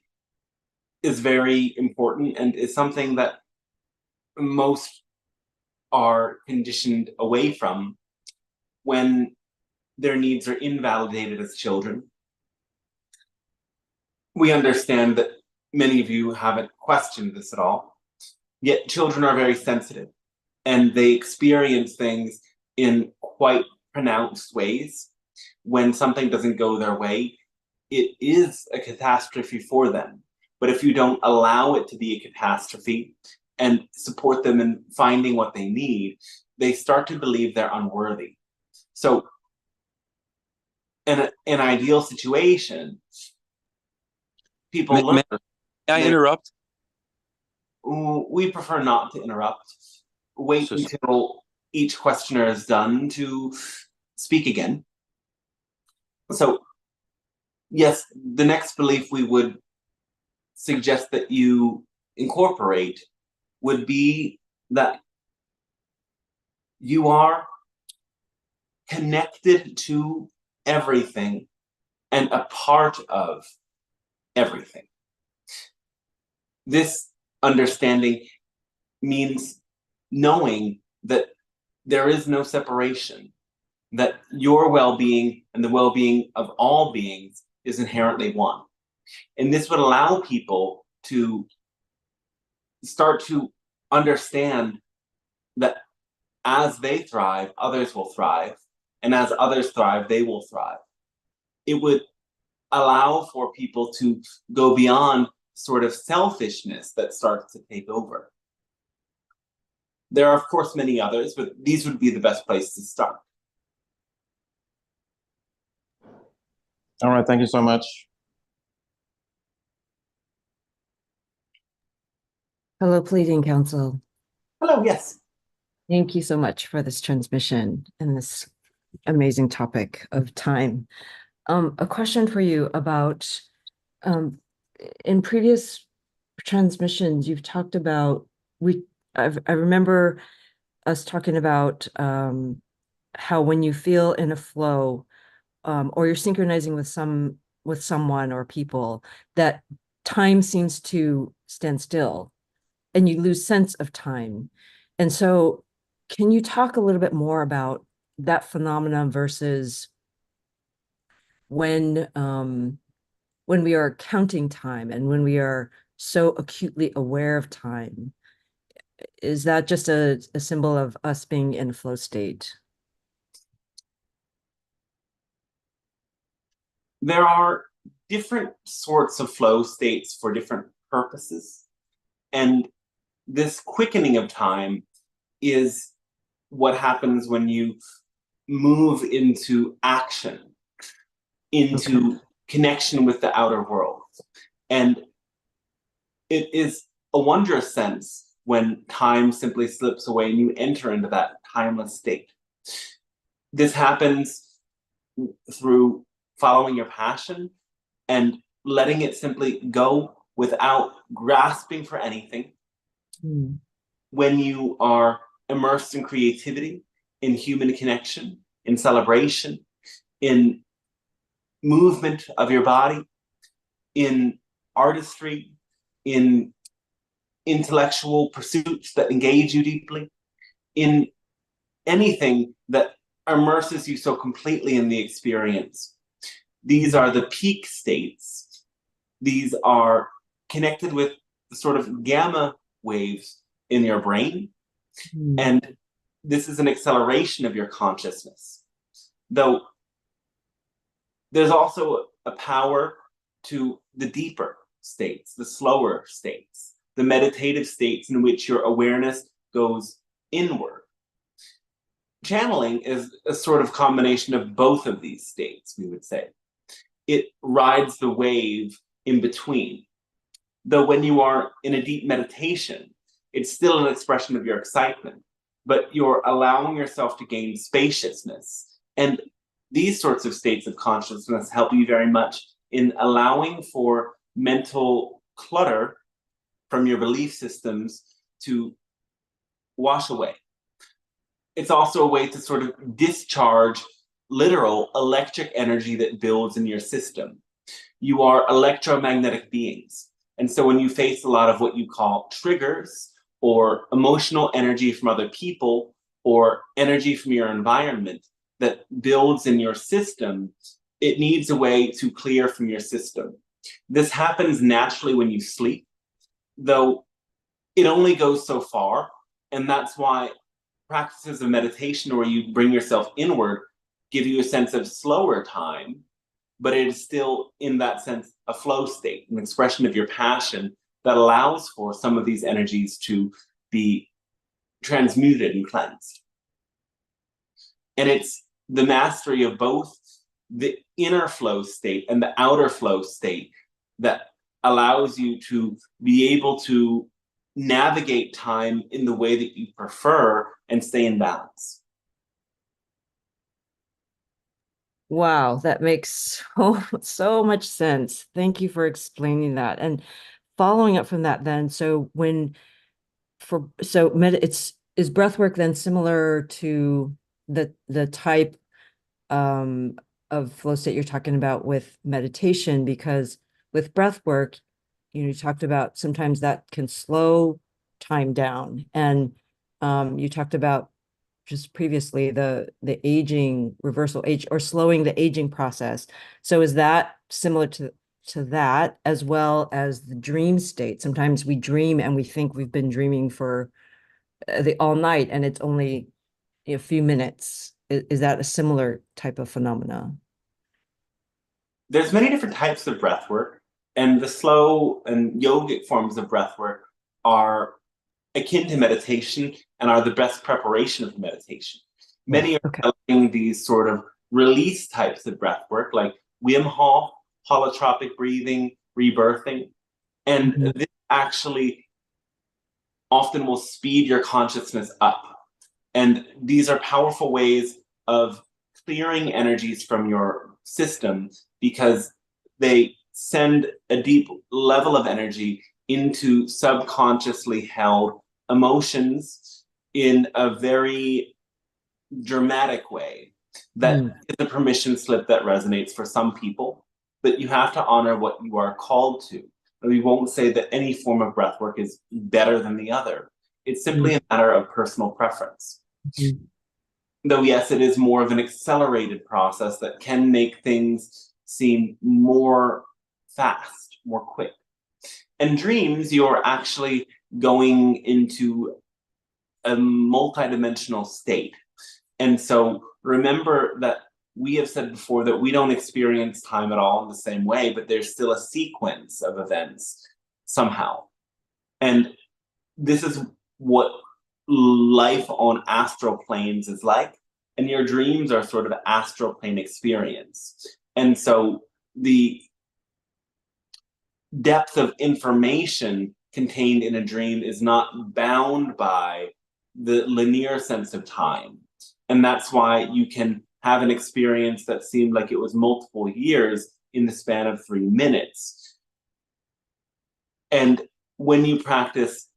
A: is very important and is something that most are conditioned away from when their needs are invalidated as children. We understand that many of you haven't questioned this at all, yet children are very sensitive and they experience things in quite pronounced ways. When something doesn't go their way, it is a catastrophe for them. But if you don't allow it to be a catastrophe and support them in finding what they need, they start to believe they're unworthy. So in an ideal situation, people learn.
E: May I interrupt?
A: We prefer not to interrupt. Wait until each questioner is done to speak again. So, yes, the next belief we would suggest that you incorporate would be that you are connected to everything and a part of everything. This understanding means knowing that there is no separation, that your well-being and the well-being of all beings is inherently one. And this would allow people to start to understand that as they thrive, others will thrive, and as others thrive, they will thrive. It would allow for people to go beyond sort of selfishness that starts to take over. There are, of course, many others, but these would be the best place to start.
B: All right, thank you so much.
G: Hello, Pleiadian Council.
A: Hello, yes.
G: Thank you so much for this transmission and this amazing topic of time. A question for you about, in previous transmissions, you've talked about, I remember us talking about how when you feel in a flow, or you're synchronizing with someone or people, that time seems to stand still and you lose sense of time. And so can you talk a little bit more about that phenomenon versus when we are counting time and when we are so acutely aware of time? Is that just a symbol of us being in a flow state?
A: there are different sorts of flow states for different purposes. And this quickening of time is what happens when you move into action, into connection with the outer world. And it is a wondrous sense when time simply slips away and you enter into that timeless state. This happens through following your passion and letting it simply go without grasping for anything. When you are immersed in creativity, in human connection, in celebration, in movement of your body, in artistry, in intellectual pursuits that engage you deeply, in anything that immerses you so completely in the experience. These are the peak states. These are connected with the sort of gamma waves in your brain. And this is an acceleration of your consciousness. Though there's also a power to the deeper states, the slower states, the meditative states in which your awareness goes inward. Channeling is a sort of combination of both of these states, we would say. It rides the wave in between. Though when you are in a deep meditation, it's still an expression of your excitement, but you're allowing yourself to gain spaciousness. And these sorts of states of consciousness help you very much in allowing for mental clutter from your belief systems to wash away. It's also a way to sort of discharge literal electric energy that builds in your system. You are electromagnetic beings. And so when you face a lot of what you call triggers or emotional energy from other people or energy from your environment that builds in your system, it needs a way to clear from your system. This happens naturally when you sleep, though it only goes so far. And that's why practices of meditation where you bring yourself inward give you a sense of slower time, but it is still, in that sense, a flow state, an expression of your passion that allows for some of these energies to be transmuted and cleansed. And it's the mastery of both the inner flow state and the outer flow state that allows you to be able to navigate time in the way that you prefer and stay in balance.
G: Wow, that makes so much sense. Thank you for explaining that. And following up from that then, so is breath work then similar to the type of flow state you're talking about with meditation? Because with breath work, you talked about sometimes that can slow time down, and you talked about just previously the aging, reversal age, or slowing the aging process. So is that similar to that, as well as the dream state? Sometimes we dream and we think we've been dreaming for all night, and it's only a few minutes. Is that a similar type of phenomena?
A: There's many different types of breath work, and the slow and yogic forms of breath work are akin to meditation and are the best preparation of meditation. Many are developing these sort of release types of breath work, like Wim Hof, holotropic breathing, rebirthing. And this actually often will speed your consciousness up. And these are powerful ways of clearing energies from your system because they send a deep level of energy into subconsciously held emotions in a very dramatic way. That is a permission slip that resonates for some people, but you have to honor what you are called to. And we won't say that any form of breath work is better than the other. It's simply a matter of personal preference. Though, yes, it is more of an accelerated process that can make things seem more fast, more quick. And dreams, you're actually going into a multidimensional state. And so remember that we have said before that we don't experience time at all in the same way, but there's still a sequence of events somehow. And this is what life on astral planes is like. And your dreams are sort of astral plane experience. And so the depth of information contained in a dream is not bound by the linear sense of time. And that's why you can have an experience that seemed like it was multiple years in the span of 3 minutes. And when you practice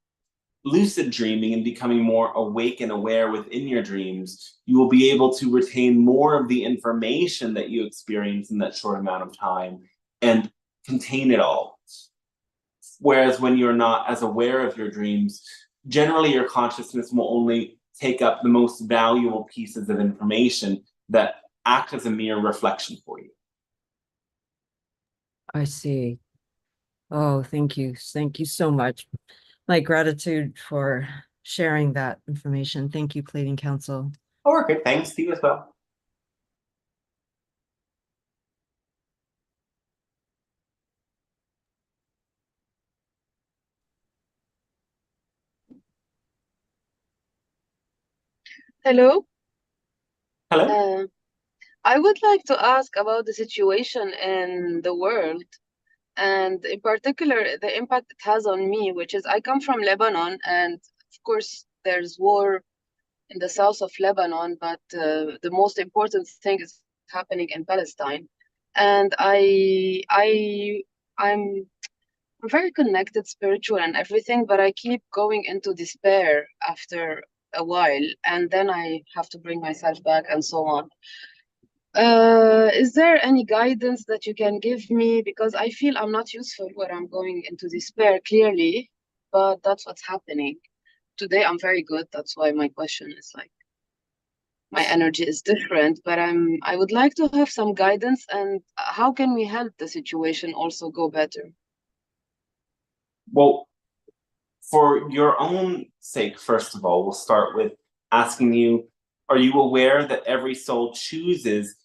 A: lucid dreaming and becoming more awake and aware within your dreams, you will be able to retain more of the information that you experience in that short amount of time and contain it all. Whereas when you're not as aware of your dreams, generally your consciousness will only take up the most valuable pieces of information that act as a mere reflection for you.
G: I see. Oh, thank you. Thank you so much. My gratitude for sharing that information. Thank you, Pleiadian Council.
A: Oh, okay. Thanks to you as well.
H: Hello.
A: Hello.
H: I would like to ask about the situation in the world, and in particular, the impact it has on me, which is I come from Lebanon, and of course, there's war in the south of Lebanon, but the most important thing is happening in Palestine. And I'm very connected, spiritual and everything, but I keep going into despair after a while, and then I have to bring myself back and so on. Is there any guidance that you can give me? Because I feel I'm not useful when I'm going into despair, clearly, but that's what's happening. Today I'm very good. That's why my question is like, my energy is different, but I would like to have some guidance, and how can we help the situation also go better?
A: Well, for your own sake, first of all, we'll start with asking you, are you aware that every soul chooses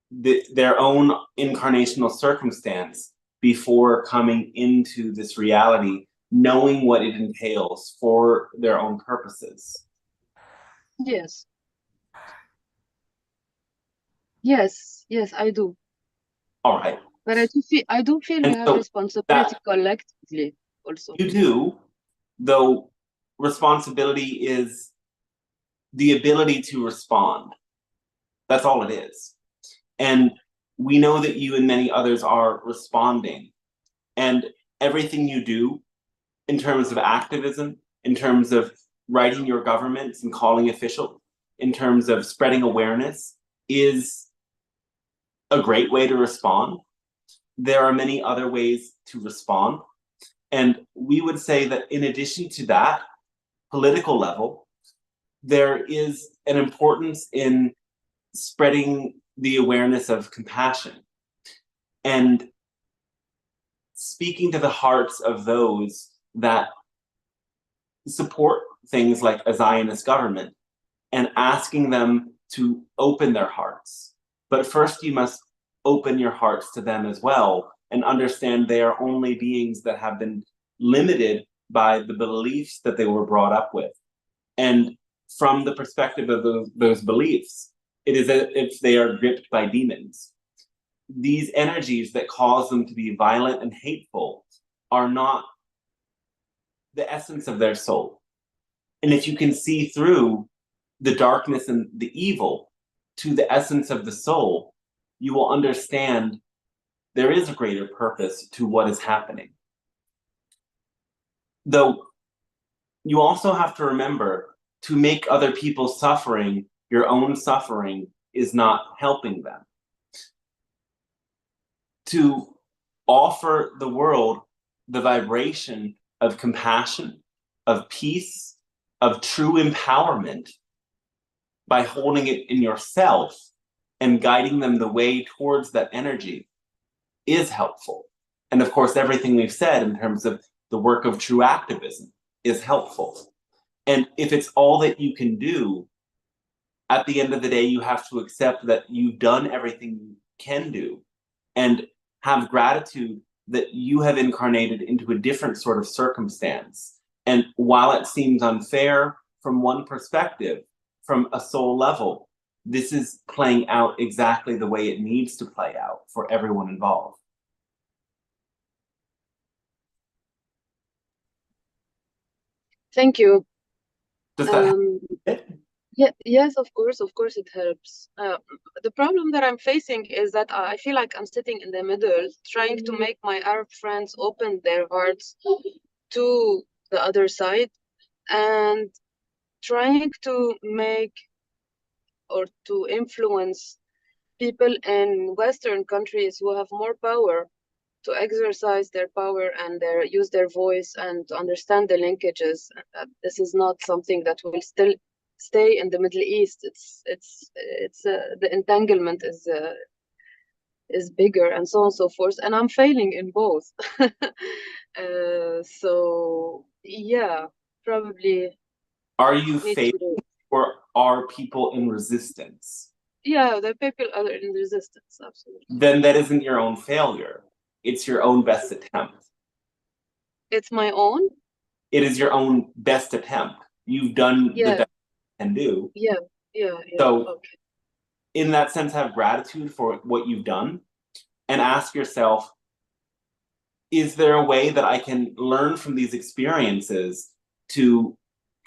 A: their own incarnational circumstance before coming into this reality, knowing what it entails for their own purposes?
H: Yes. Yes, I do.
A: All right.
H: But I do feel we have responsibility collectively also.
A: You do, though responsibility is the ability to respond. That's all it is. And we know that you and many others are responding. And everything you do in terms of activism, in terms of writing your governments and calling officials, in terms of spreading awareness, is a great way to respond. There are many other ways to respond. And we would say that in addition to that political level, there is an importance in spreading the awareness of compassion and speaking to the hearts of those that support things like a Zionist government and asking them to open their hearts. But first you must open your hearts to them as well and understand they are only beings that have been limited by the beliefs that they were brought up with. And from the perspective of those beliefs, it is as if they are gripped by demons. These energies that cause them to be violent and hateful are not the essence of their soul. And if you can see through the darkness and the evil to the essence of the soul, you will understand there is a greater purpose to what is happening. Though you also have to remember, to make other people suffering, your own suffering is not helping them. To offer the world the vibration of compassion, of peace, of true empowerment by holding it in yourself and guiding them the way towards that energy is helpful. And of course, everything we've said in terms of the work of true activism is helpful. And if it's all that you can do, at the end of the day, you have to accept that you've done everything you can do and have gratitude that you have incarnated into a different sort of circumstance. And while it seems unfair from one perspective, from a soul level, this is playing out exactly the way it needs to play out for everyone involved.
H: Thank you.
A: Does that help?
H: Yeah, yes, of course, it helps. The problem that I'm facing is that I feel like I'm sitting in the middle, trying to make my Arab friends open their hearts to the other side, and trying to make or to influence people in Western countries who have more power to exercise their power and use their voice and to understand the linkages. This is not something that will still stay in the Middle East. It's the entanglement is bigger and so on and so forth. And I'm failing in both. So yeah, probably.
A: Are you failing, or are people in resistance?
H: Yeah, the people are in resistance, absolutely.
A: Then that isn't your own failure. It's your own best attempt.
H: It's my own?
A: It is your own best attempt. You've done the best you can do.
H: Yeah.
A: So
H: okay.
A: In that sense, have gratitude for what you've done and ask yourself, is there a way that I can learn from these experiences to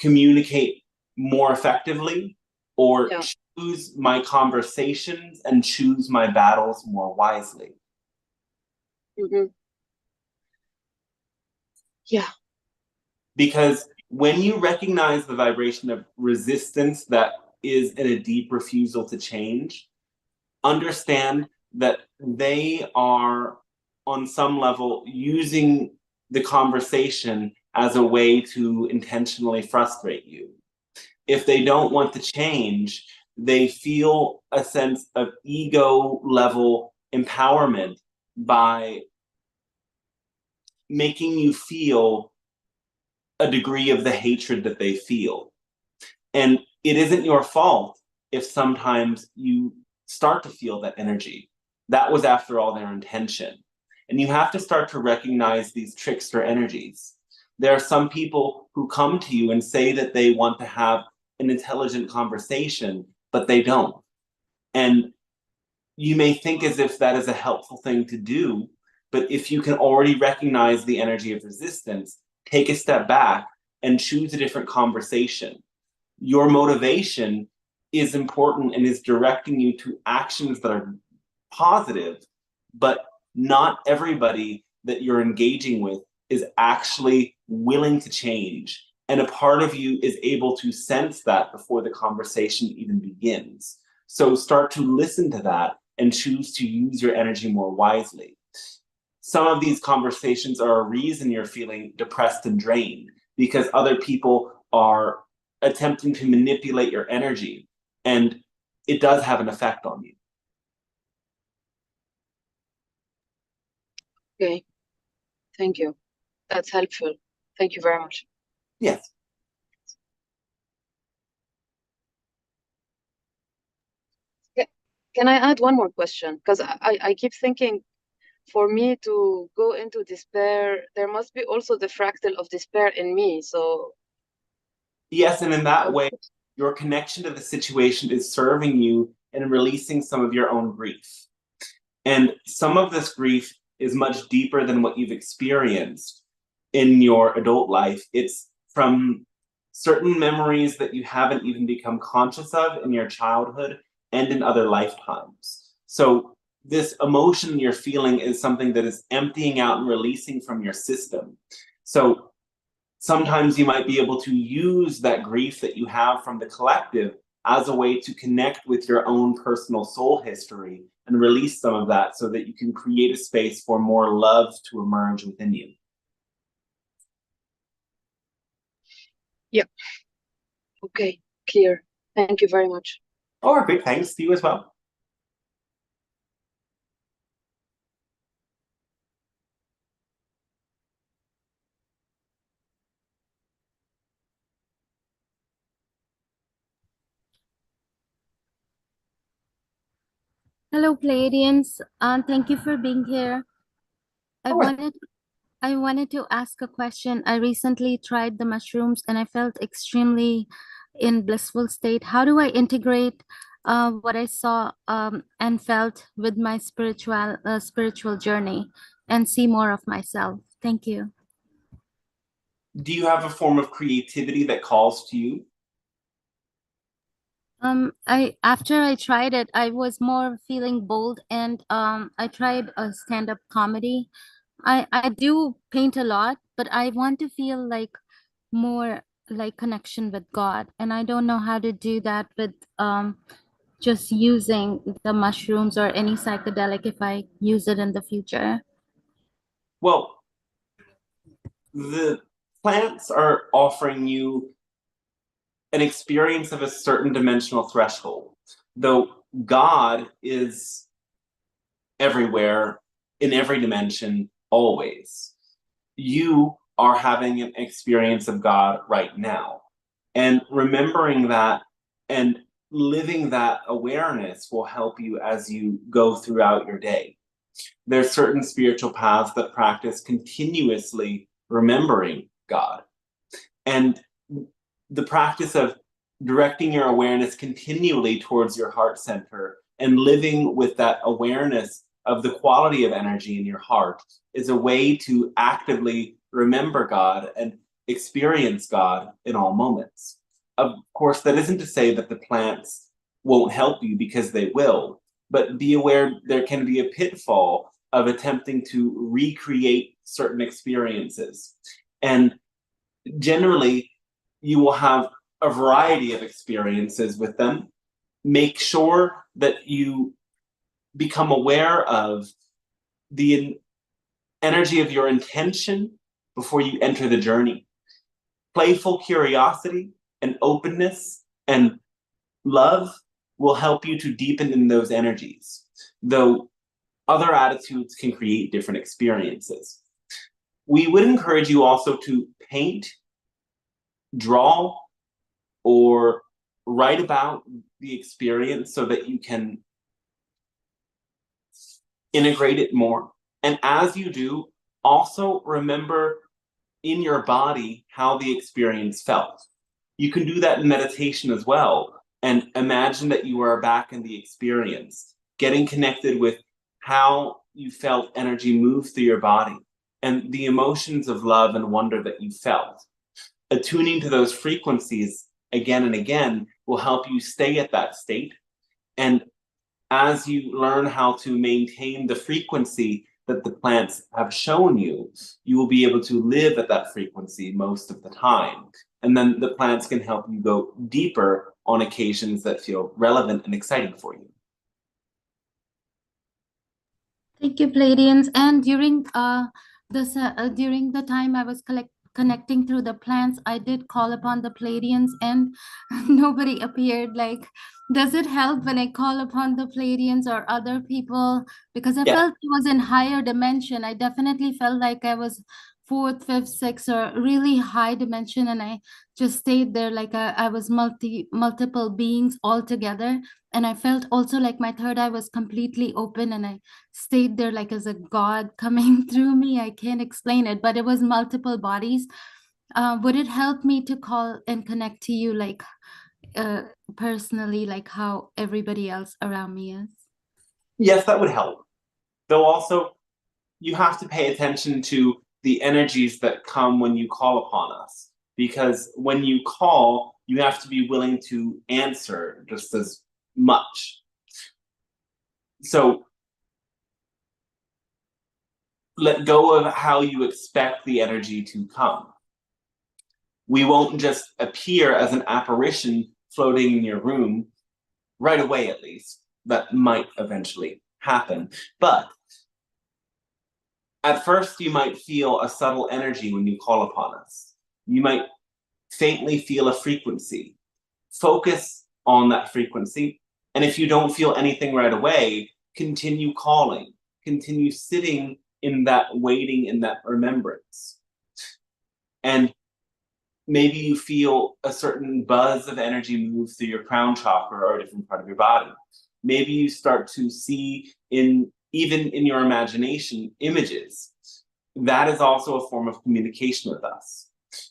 A: communicate more effectively, or choose my conversations and choose my battles more wisely?
H: Mm-hmm. Yeah.
A: Because when you recognize the vibration of resistance that is in a deep refusal to change, understand that they are on some level using the conversation as a way to intentionally frustrate you. If they don't want to change, they feel a sense of ego level empowerment by making you feel a degree of the hatred that they feel. And it isn't your fault if sometimes you start to feel that energy. That was, after all, their intention. And you have to start to recognize these trickster energies. There are some people who come to you and say that they want to have an intelligent conversation, but they don't. And you may think as if that is a helpful thing to do, but if you can already recognize the energy of resistance, take a step back and choose a different conversation. Your motivation is important and is directing you to actions that are positive, but not everybody that you're engaging with is actually willing to change. And a part of you is able to sense that before the conversation even begins. So start to listen to that and choose to use your energy more wisely. Some of these conversations are a reason you're feeling depressed and drained, because other people are attempting to manipulate your energy, and it does have an effect on you.
H: Okay. Thank you. That's helpful. Thank you very much.
A: Yes.
H: Can I add one more question? Because I keep thinking, for me to go into despair, there must be also the fractal of despair in me. So
A: yes, and in that way, your connection to the situation is serving you and releasing some of your own grief. And some of this grief is much deeper than what you've experienced in your adult life. It's from certain memories that you haven't even become conscious of in your childhood and in other lifetimes. So this emotion you're feeling is something that is emptying out and releasing from your system. So sometimes you might be able to use that grief that you have from the collective as a way to connect with your own personal soul history and release some of that so that you can create a space for more love to emerge within you.
H: Yeah. Okay, clear. Thank you very much.
A: Oh, great. Thanks to you as well.
I: Hello, Pleiadians. Thank you for being here. I wanted to ask a question. I recently tried the mushrooms and I felt extremely in blissful state. How do I integrate what I saw and felt with my spiritual journey and see more of myself? Thank you.
A: Do you have a form of creativity that calls to you?
I: After I tried it, I was more feeling bold, and I tried a stand-up comedy. I do paint a lot, but I want to feel like more like connection with God, and I don't know how to do that with just using the mushrooms or any psychedelic if I use it in the future.
A: Well, the plants are offering you an experience of a certain dimensional threshold, though God is everywhere, in every dimension, always. You are having an experience of God right now. And remembering that and living that awareness will help you as you go throughout your day. There's certain spiritual paths that practice continuously remembering God. And the practice of directing your awareness continually towards your heart center and living with that awareness of the quality of energy in your heart is a way to actively remember God and experience God in all moments. Of course, that isn't to say that the plants won't help you, because they will, but be aware there can be a pitfall of attempting to recreate certain experiences. And generally, you will have a variety of experiences with them. Make sure that you become aware of the energy of your intention before you enter the journey. Playful curiosity and openness and love will help you to deepen in those energies, though other attitudes can create different experiences. We would encourage you also to paint, draw, or write about the experience so that you can integrate it more. And as you do, also remember in your body how the experience felt. You can do that in meditation as well, and imagine that you are back in the experience, getting connected with how you felt energy move through your body and the emotions of love and wonder that you felt. Attuning to those frequencies again and again will help you stay at that state. And as you learn how to maintain the frequency that the plants have shown you, you will be able to live at that frequency most of the time. And then the plants can help you go deeper on occasions that feel relevant and exciting for you.
I: Thank you, Pleiadians. And during during the time I was connecting through the plants, I did call upon the Pleiadians, and nobody appeared. Like, does it help when I call upon the Pleiadians or other people? Because I felt it was in higher dimension. I definitely felt like I was fourth, fifth, sixth, or really high dimension, and I just stayed there like I was multiple beings all together. And I felt also like my third eye was completely open, and I stayed there like as a god coming through me. I can't explain it, but it was multiple bodies. Would it help me to call and connect to you like personally, like how everybody else around me is?
A: Yes, that would help. Though also, you have to pay attention to the energies that come when you call upon us. Because when you call, you have to be willing to answer just as much. So let go of how you expect the energy to come. We won't just appear as an apparition floating in your room right away, at least. That might eventually happen. But at first, you might feel a subtle energy when you call upon us. You might faintly feel a frequency. Focus on that frequency. And if you don't feel anything right away, continue calling. Continue sitting in that waiting, in that remembrance. And maybe you feel a certain buzz of energy move through your crown chakra or a different part of your body. maybe you start to see even in your imagination images. That is also a form of communication with us.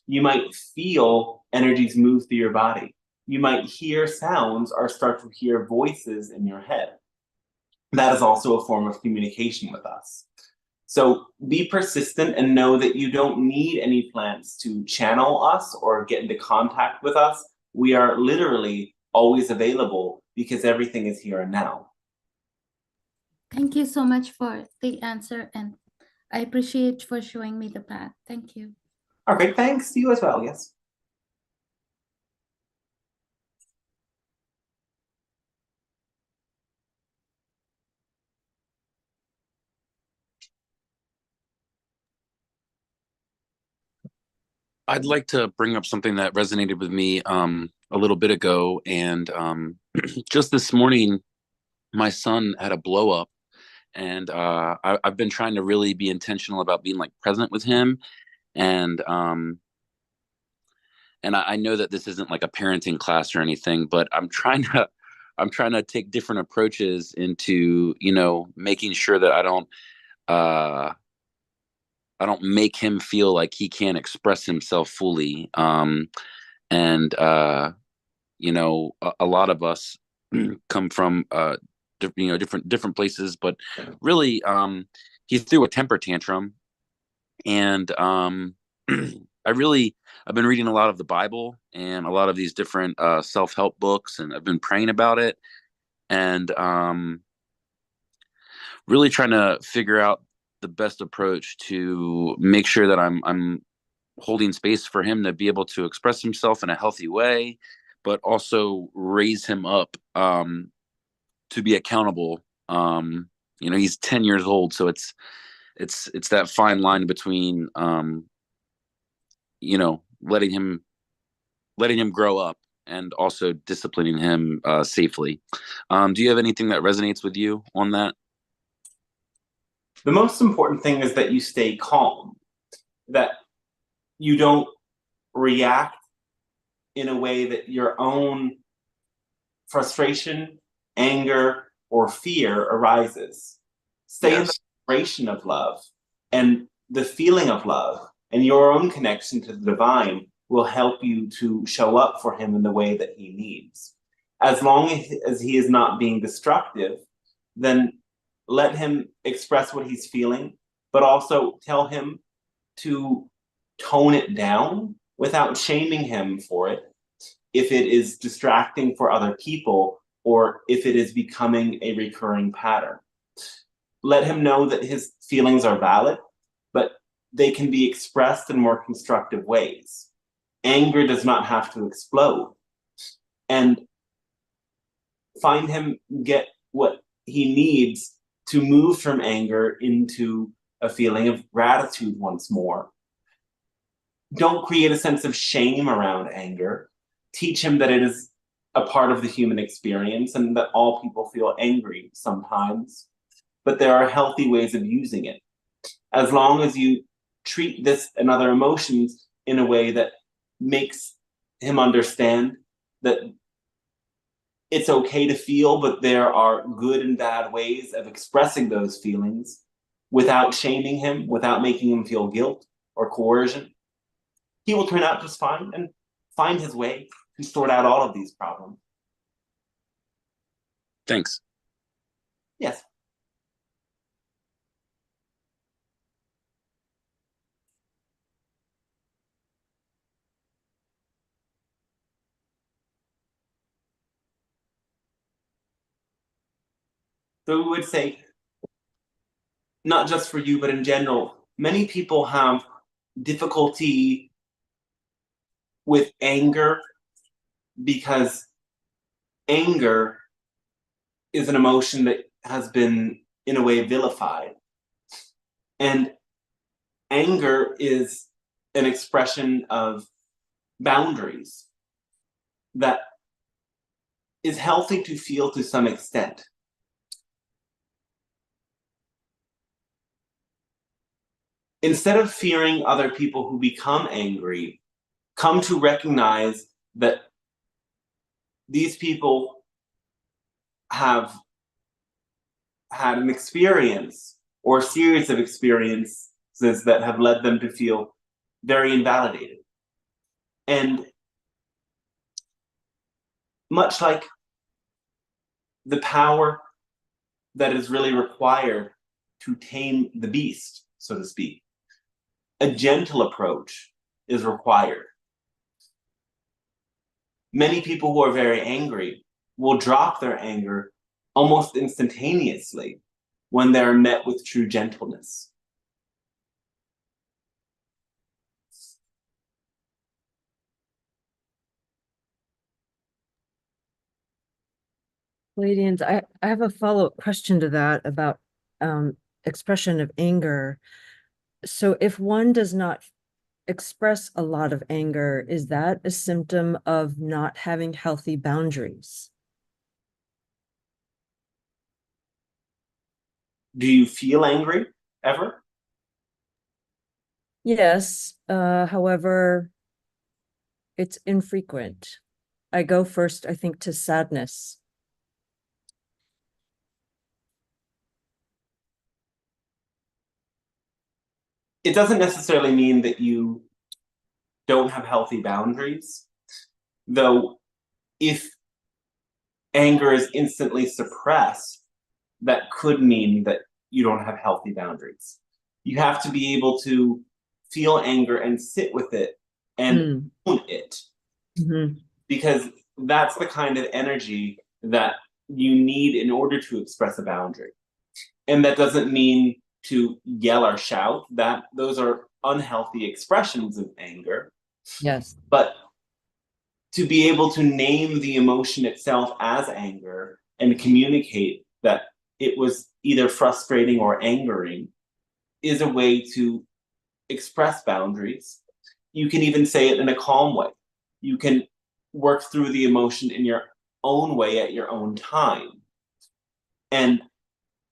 A: You might feel energies move through your body. You might hear sounds or start to hear voices in your head. That is also a form of communication with us. So be persistent and know that you don't need any plants to channel us or get into contact with us. We are literally always available because everything is here and now.
I: Thank you so much for the answer, and I appreciate for showing me the path. Thank you.
A: Okay, thanks. You as well, yes.
E: I'd like to bring up something that resonated with me a little bit ago. And just this morning, my son had a blow up. And I've been trying to really be intentional about being like present with him. And I know that this isn't like a parenting class or anything, but I'm trying to take different approaches into, making sure that I don't make him feel like he can't express himself fully. And a lot of us come from different places, but really he threw a temper tantrum. And I've been reading a lot of the Bible and a lot of these different self-help books, and I've been praying about it, and really trying to figure out the best approach to make sure that I'm holding space for him to be able to express himself in a healthy way, but also raise him up to be accountable. He's 10 years old, so it's that fine line between letting him grow up and also disciplining him safely. Do you have anything that resonates with you on that?
A: The most important thing is that you stay calm, that you don't react in a way that your own frustration, anger, or fear arises. Stay in the vibration of love, and the feeling of love and your own connection to the divine will help you to show up for him in the way that he needs. As long as he is not being destructive, then let him express what he's feeling, but also tell him to tone it down without shaming him for it if it is distracting for other people or if it is becoming a recurring pattern. Let him know that his feelings are valid, but they can be expressed in more constructive ways. Anger does not have to explode. And find him get what he needs to move from anger into a feeling of gratitude once more. Don't create a sense of shame around anger. Teach him that it is a part of the human experience and that all people feel angry sometimes, but there are healthy ways of using it. As long as you treat this and other emotions in a way that makes him understand that it's okay to feel, but there are good and bad ways of expressing those feelings without shaming him, without making him feel guilt or coercion, he will turn out just fine and find his way to sort out all of these problems.
E: Thanks.
A: Yes. So we would say, not just for you, but in general, many people have difficulty with anger because anger is an emotion that has been, in a way, vilified. And anger is an expression of boundaries that is healthy to feel to some extent. Instead of fearing other people who become angry, come to recognize that these people have had an experience or a series of experiences that have led them to feel very invalidated. And much like the power that is really required to tame the beast, so to speak, a gentle approach is required. Many people who are very angry will drop their anger almost instantaneously when they're met with true gentleness.
G: Pleiadians, I have a follow-up question to that about expression of anger. So if one does not express a lot of anger, is that a symptom of not having healthy boundaries?
A: Do you feel angry ever?
G: Yes, however, it's infrequent. I go first, I think, to sadness.
A: It doesn't necessarily mean that you don't have healthy boundaries, though if anger is instantly suppressed, that could mean that you don't have healthy boundaries. You have to be able to feel anger and sit with it and own it. Because that's the kind of energy that you need in order to express a boundary. And that doesn't mean to yell or shout, that those are unhealthy expressions of anger.
G: Yes.
A: But to be able to name the emotion itself as anger and communicate that it was either frustrating or angering is a way to express boundaries. You can even say it in a calm way. You can work through the emotion in your own way at your own time. And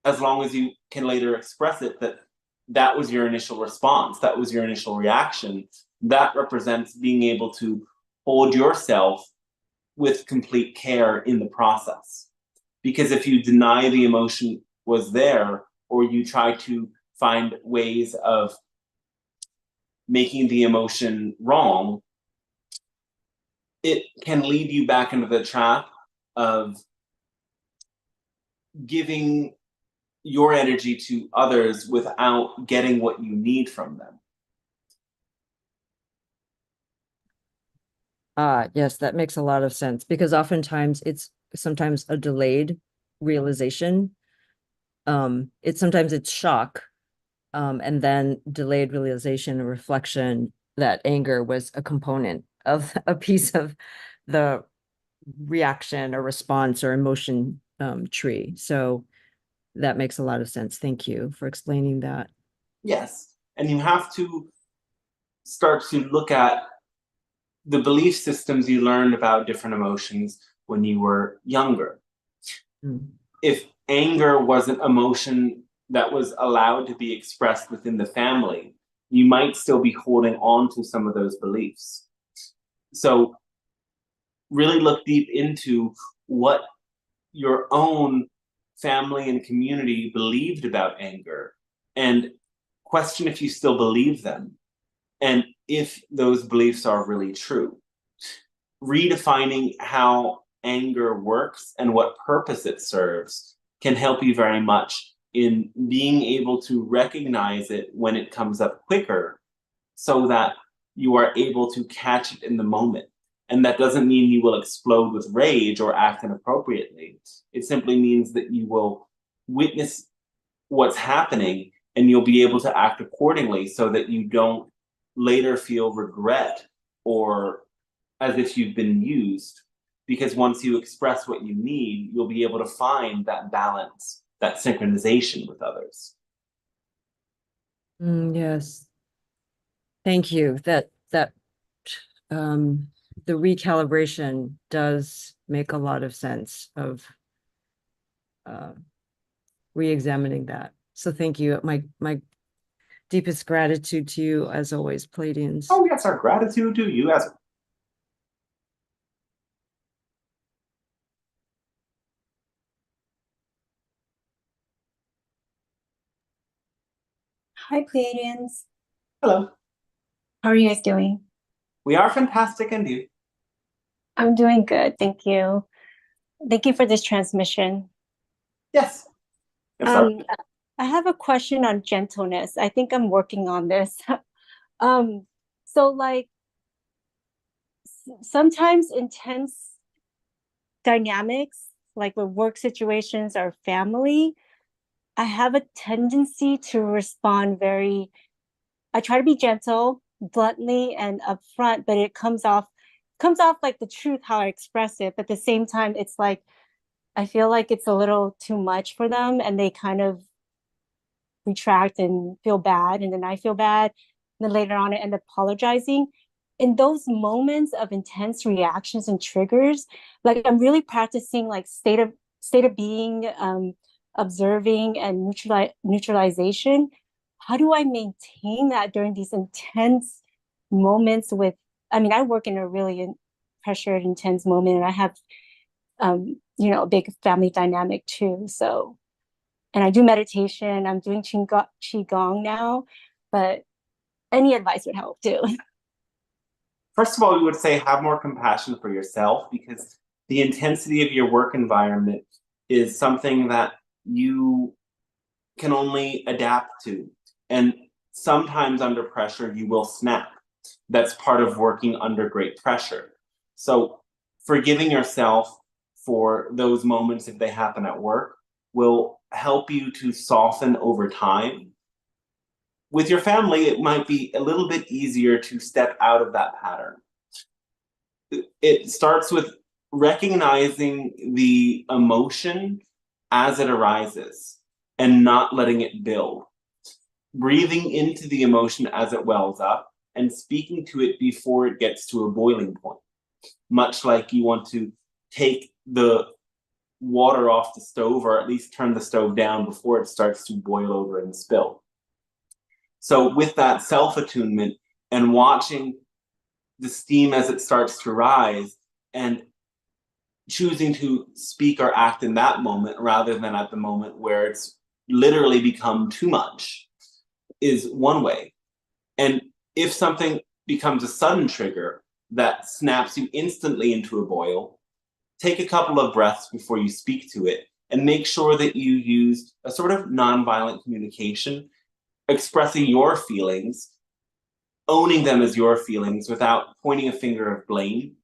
A: as long as you can later express it, that was your initial response, that was your initial reaction, that represents being able to hold yourself with complete care in the process. Because if you deny the emotion was there, or you try to find ways of making the emotion wrong, it can lead you back into the trap of giving your energy to others without getting what you need from them.
G: Yes, that makes a lot of sense, because oftentimes it's sometimes a delayed realization. Sometimes it's shock, and then delayed realization and reflection that anger was a component of a piece of the reaction or response or emotion tree. So that makes a lot of sense. Thank you for explaining that.
A: Yes, and you have to start to look at the belief systems you learned about different emotions when you were younger. If anger was an emotion that was allowed to be expressed within the family, you might still be holding on to some of those beliefs. So really look deep into what your own family and community believed about anger, and question if you still believe them, and if those beliefs are really true. Redefining how anger works and what purpose it serves can help you very much in being able to recognize it when it comes up quicker, so that you are able to catch it in the moment. And that doesn't mean you will explode with rage or act inappropriately. It simply means that you will witness what's happening and you'll be able to act accordingly, so that you don't later feel regret or as if you've been used. Because once you express what you need, you'll be able to find that balance, that synchronization with others.
G: Yes. Thank you. The recalibration does make a lot of sense of re-examining that. So thank you. My deepest gratitude to you, as always, Pleiadians.
A: Oh yes, our gratitude to you as
J: Hi, Pleiadians.
A: Hello.
J: How are you guys doing?
A: We are fantastic, and you?
J: I'm doing good, thank you. Thank you for this transmission.
A: Yes.
J: I have a question on gentleness. I think I'm working on this. So like sometimes intense dynamics, like with work situations or family, I have a tendency to respond I try to be gentle, bluntly and upfront, but it comes off like the truth how I express it. But at the same time, it's like I feel like it's a little too much for them, and they kind of retract and feel bad, and then I feel bad. And then later on, I end up apologizing. In those moments of intense reactions and triggers, like I'm really practicing like state of being, observing and neutralization. How do I maintain that during these intense moments with, I mean, I work in a really pressured, intense moment, and I have, a big family dynamic too. So, and I do meditation, I'm doing Qigong now, but any advice would help too.
A: First of all, we would say have more compassion for yourself, because the intensity of your work environment is something that you can only adapt to. And sometimes under pressure, you will snap. That's part of working under great pressure. So forgiving yourself for those moments, if they happen at work, will help you to soften over time. With your family, it might be a little bit easier to step out of that pattern. It starts with recognizing the emotion as it arises and not letting it build. Breathing into the emotion as it wells up and speaking to it before it gets to a boiling point. Much like you want to take the water off the stove, or at least turn the stove down before it starts to boil over and spill. So with that self-attunement and watching the steam as it starts to rise and choosing to speak or act in that moment rather than at the moment where it's literally become too much is one way. And if something becomes a sudden trigger that snaps you instantly into a boil, take a couple of breaths before you speak to it and make sure that you use a sort of nonviolent communication, expressing your feelings, owning them as your feelings without pointing a finger of blame.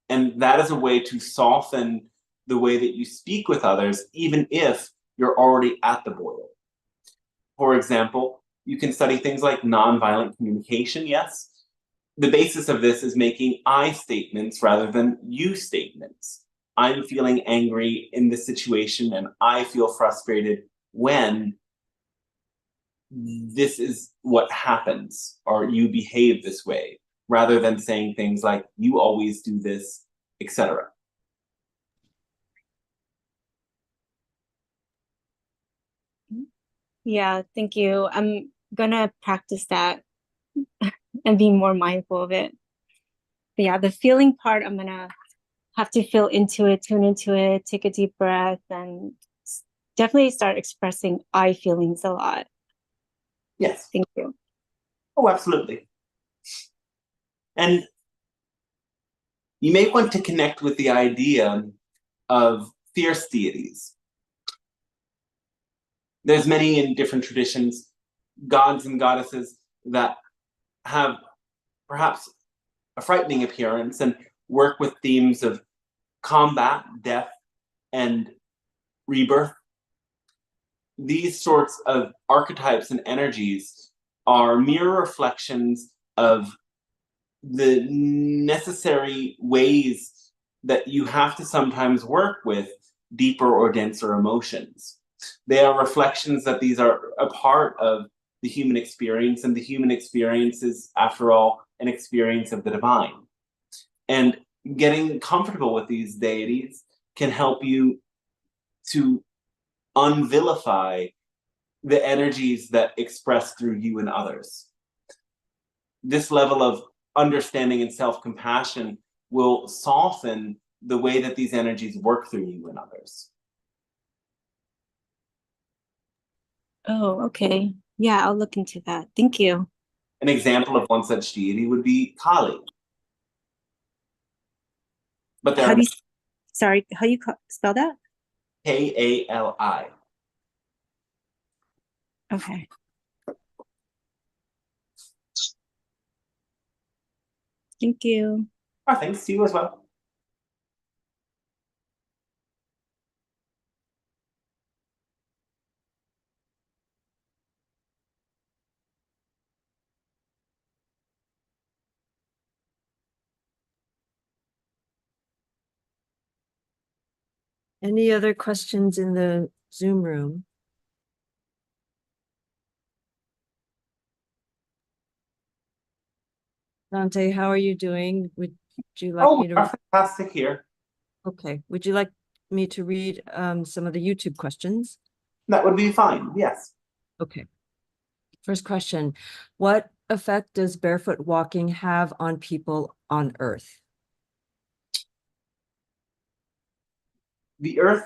A: And that is a way to soften the way that you speak with others, even if you're already at the boil. For example, you can study things like nonviolent communication, yes. The basis of this is making I statements rather than you statements. I'm feeling angry in this situation and I feel frustrated when this is what happens, or you behave this way, rather than saying things like you always do this, etc.
J: Yeah, thank you. I'm gonna practice that and be more mindful of it. But yeah, the feeling part, I'm gonna have to feel into it, tune into it, take a deep breath, and definitely start expressing I feelings a lot.
A: Yes.
J: Thank you.
A: Oh, absolutely. And you may want to connect with the idea of fierce deities. There's many in different traditions, gods and goddesses that have perhaps a frightening appearance and work with themes of combat, death, and rebirth. These sorts of archetypes and energies are mirror reflections of the necessary ways that you have to sometimes work with deeper or denser emotions. They are reflections that these are a part of the human experience, and the human experience is, after all, an experience of the divine. And getting comfortable with these deities can help you to unvilify the energies that express through you and others. This level of understanding and self-compassion will soften the way that these energies work through you and others.
J: Oh, okay. Yeah, I'll look into that. Thank you.
A: An example of one such deity would be Kali. But there
J: How
A: are
J: do you, sorry, how you spell that?
A: Kali.
J: Okay. Thank you.
A: Oh, thanks to you as well.
G: Any other questions in the Zoom room? Dante, how are you doing? Would you like me to?
A: Fantastic here.
G: Okay. Would you like me to read some of the YouTube questions?
A: That would be fine. Yes.
G: Okay. First question. What effect does barefoot walking have on people on Earth?
A: The Earth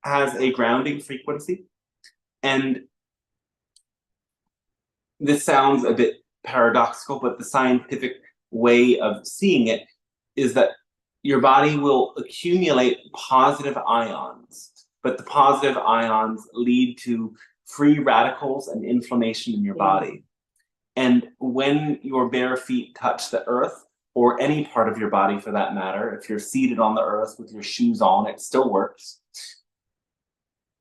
A: has a grounding frequency, and this sounds a bit paradoxical, but the scientific way of seeing it is that your body will accumulate positive ions, but the positive ions lead to free radicals and inflammation in your body. And when your bare feet touch the earth, or any part of your body for that matter, if you're seated on the earth with your shoes on, it still works.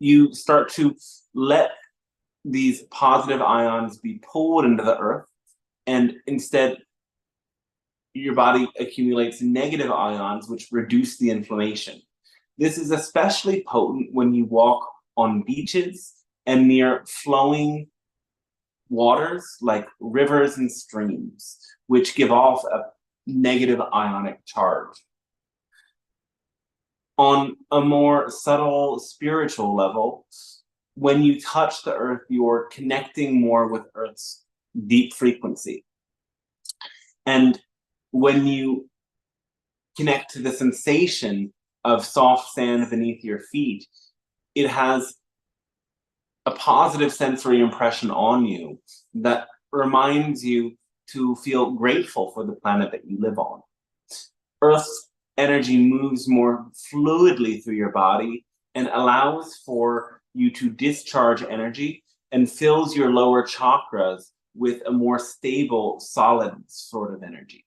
A: You start to let these positive ions be pulled into the earth, and instead your body accumulates negative ions which reduce the inflammation. This is especially potent when you walk on beaches and near flowing waters like rivers and streams, which give off a negative ionic charge. On a more subtle spiritual level, when you touch the earth, you're connecting more with Earth's deep frequency. And when you connect to the sensation of soft sand beneath your feet, it has a positive sensory impression on you that reminds you to feel grateful for the planet that you live on. Earth's energy moves more fluidly through your body and allows for you to discharge energy and fills your lower chakras with a more stable, solid sort of energy.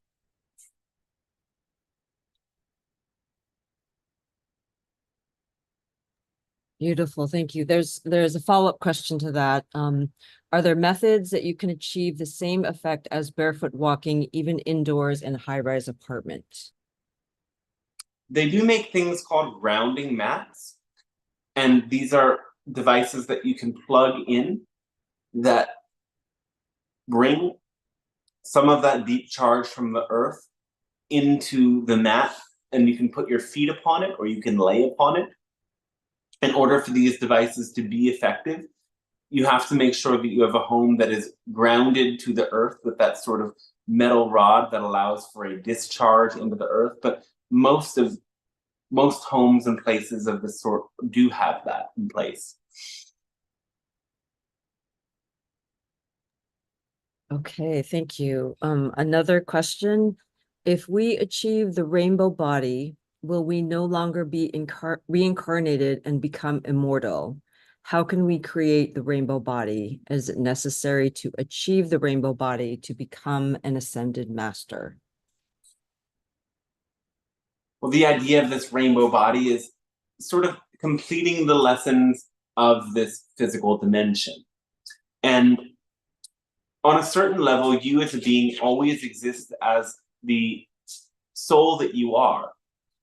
G: Beautiful, thank you. There's a follow-up question to that. Are there methods that you can achieve the same effect as barefoot walking, even indoors in a high-rise apartment?
A: They do make things called grounding mats, and these are devices that you can plug in that bring some of that deep charge from the earth into the mat, and you can put your feet upon it or you can lay upon it. In order for these devices to be effective, you have to make sure that you have a home that is grounded to the earth with that sort of metal rod that allows for a discharge into the earth. But most homes and places of this sort do have that in place.
G: Okay, thank you. Another question. If we achieve the rainbow body, will we no longer be reincarnated and become immortal? How can we create the rainbow body? Is it necessary to achieve the rainbow body to become an ascended master?
A: Well, the idea of this rainbow body is sort of completing the lessons of this physical dimension. And on a certain level, you as a being always exist as the soul that you are.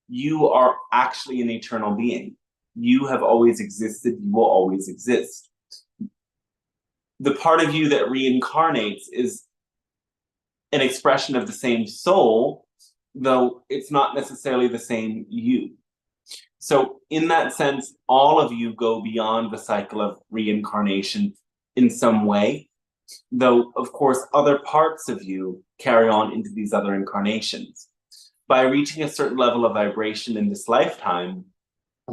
A: You are actually an eternal being. You have always existed, you will always exist. The part of you that reincarnates is an expression of the same soul, though it's not necessarily the same you. So in that sense, all of you go beyond the cycle of reincarnation in some way, though of course other parts of you carry on into these other incarnations. By reaching a certain level of vibration in this lifetime,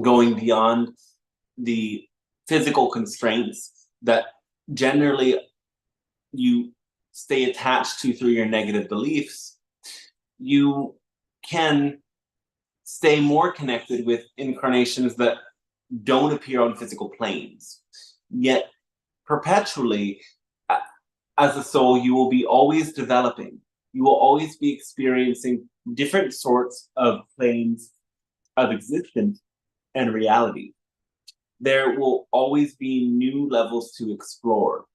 A: going beyond the physical constraints that generally you stay attached to through your negative beliefs, you can stay more connected with incarnations that don't appear on physical planes. Yet perpetually, as a soul, you will be always developing. You will always be experiencing different sorts of planes of existence and reality. There will always be new levels to explore.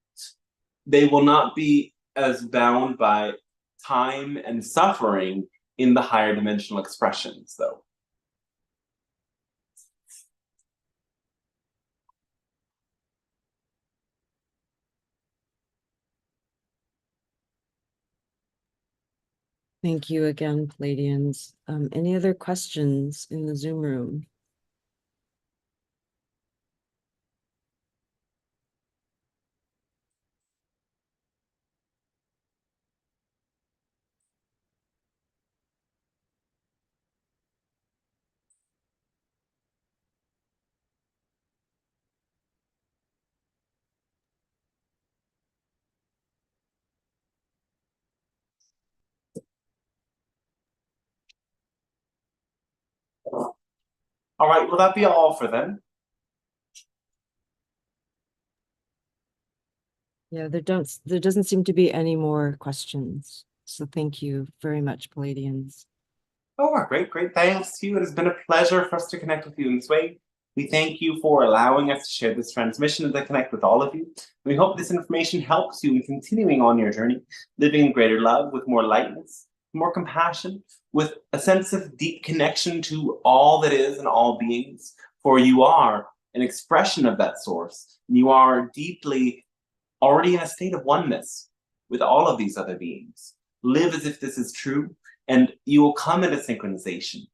A: They will not be as bound by time and suffering in the higher dimensional expressions, though.
G: Thank you again, Pleiadians. Any other questions in the Zoom room?
A: All right, will that be all for them?
G: Yeah, there doesn't seem to be any more questions. So thank you very much, Pleiadians.
A: Oh, great, great. Thanks to you. It has been a pleasure for us to connect with you in this way. We thank you for allowing us to share this transmission and to connect with all of you. We hope this information helps you in continuing on your journey, living in greater love with more lightness, more compassion, with a sense of deep connection to all that is and all beings. For you are an expression of that source. You are deeply already in a state of oneness with all of these other beings. Live as if this is true, and you will come into synchronization.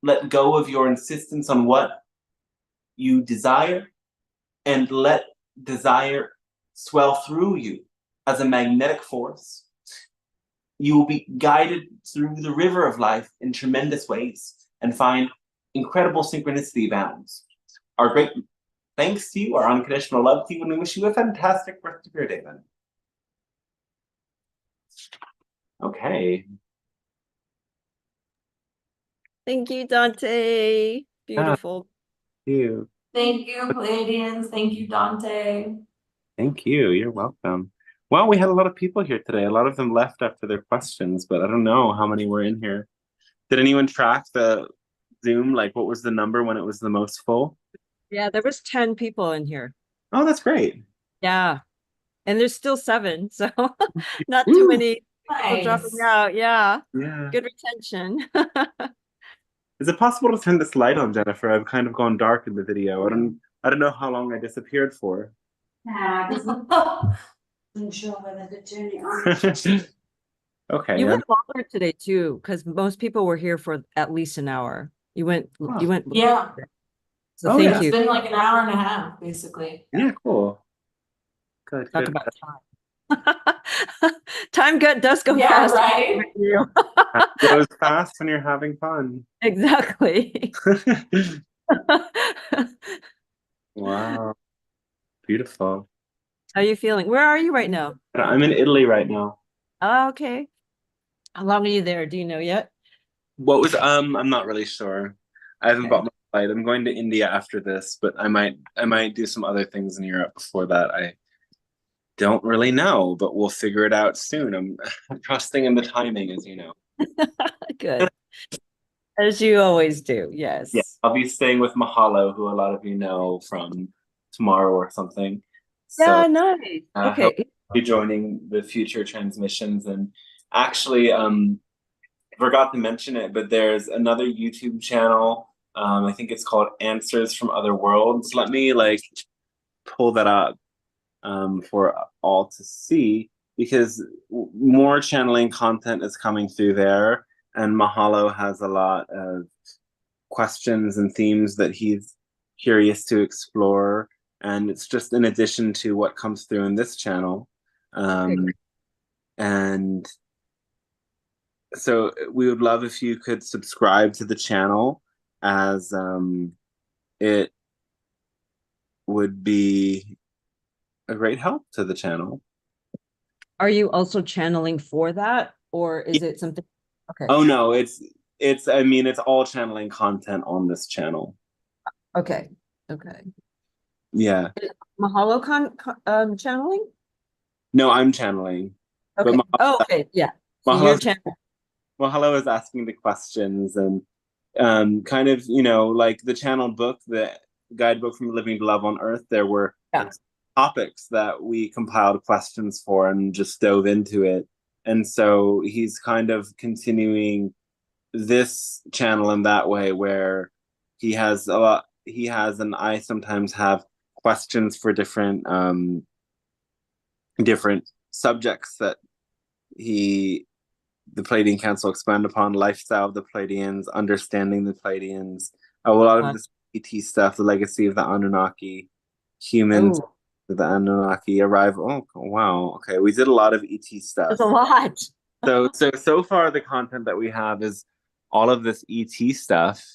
A: Let go of your insistence on what you desire, and let desire swell through you as a magnetic force. You will be guided through the river of life in tremendous ways and find incredible synchronicity abounds. Our great thanks to you, our unconditional love to you, and we wish you a fantastic rest of your day then. Okay.
G: Thank you, Dante. Beautiful.
A: Thank you.
C: Thank you, Pleiadians. Thank you, Dante.
A: Thank you. You're welcome. Well, we had a lot of people here today. A lot of them left after their questions, but I don't know how many were in here. Did anyone track the Zoom? Like, what was the number when it was the most full?
G: Yeah, there was 10 people in here.
A: Oh, that's great.
G: Yeah. And there's still 7, so not too many people dropping out. Yeah.
A: Yeah.
G: Good retention.
A: Is it possible to turn this light on, Jennifer? I've kind of gone dark in the video. I don't know how long I disappeared for.
F: Nah, I'm sure whether to turn it on.
A: Okay.
G: You went longer today too, because most people were here for at least an hour. You went
C: Yeah.
G: So
A: Oh,
G: thank
A: yeah.
G: you.
C: It's been like an hour and a half, basically.
A: Yeah, cool. Good.
G: Talk
A: Good.
G: about time. Time does go
C: Yeah,
G: fast.
C: right?
A: It goes fast when you're having fun.
G: Exactly.
A: Wow. Beautiful.
G: How are you feeling? Where are you right now?
A: I'm in Italy right now.
G: Oh, okay. How long are you there? Do you know yet?
A: What was I'm not really sure. I haven't bought my flight. I'm going to India after this, but I might do some other things in Europe before that. I don't really know, but we'll figure it out soon. I'm trusting in the timing, as you know.
G: Good. As you always do, yes.
A: Yeah, I'll be staying with Mahalo, who a lot of you know from tomorrow or something.
G: Yeah,
A: So,
G: nice. Okay.
A: He'll be joining the future transmissions, and actually, forgot to mention it, but there's another YouTube channel. I think it's called Answers from Other Worlds. Let me pull that up for all to see, because more channeling content is coming through there, and Mahalo has a lot of questions and themes that he's curious to explore, and it's just in addition to what comes through in this channel. And so we would love if you could subscribe to the channel, as it would be a great help to the channel.
G: Are you also channeling for that, or is it something? Okay.
A: Oh no, it's I mean, it's all channeling content on this channel.
G: Okay. Okay.
A: Yeah.
G: Mahalo channeling?
A: No, I'm channeling.
G: Okay.
A: But
G: Oh, okay. Yeah. So you're channeling.
A: Mahalo is asking the questions and kind of, you know, like the channeled book, the guidebook from Living to Love on Earth, there were topics that we compiled questions for and just dove into it. And so he's kind of continuing this channel in that way, where he has and I sometimes have questions for different subjects that the Pleiadian Council expand upon: lifestyle of the Pleiadians, understanding the Pleiadians, a lot of this ET stuff, the legacy of the Anunnaki, humans, the Anunnaki, arrival. Oh wow, okay, we did a lot of ET stuff.
G: That's a lot.
A: So far the content that we have is all of this ET stuff.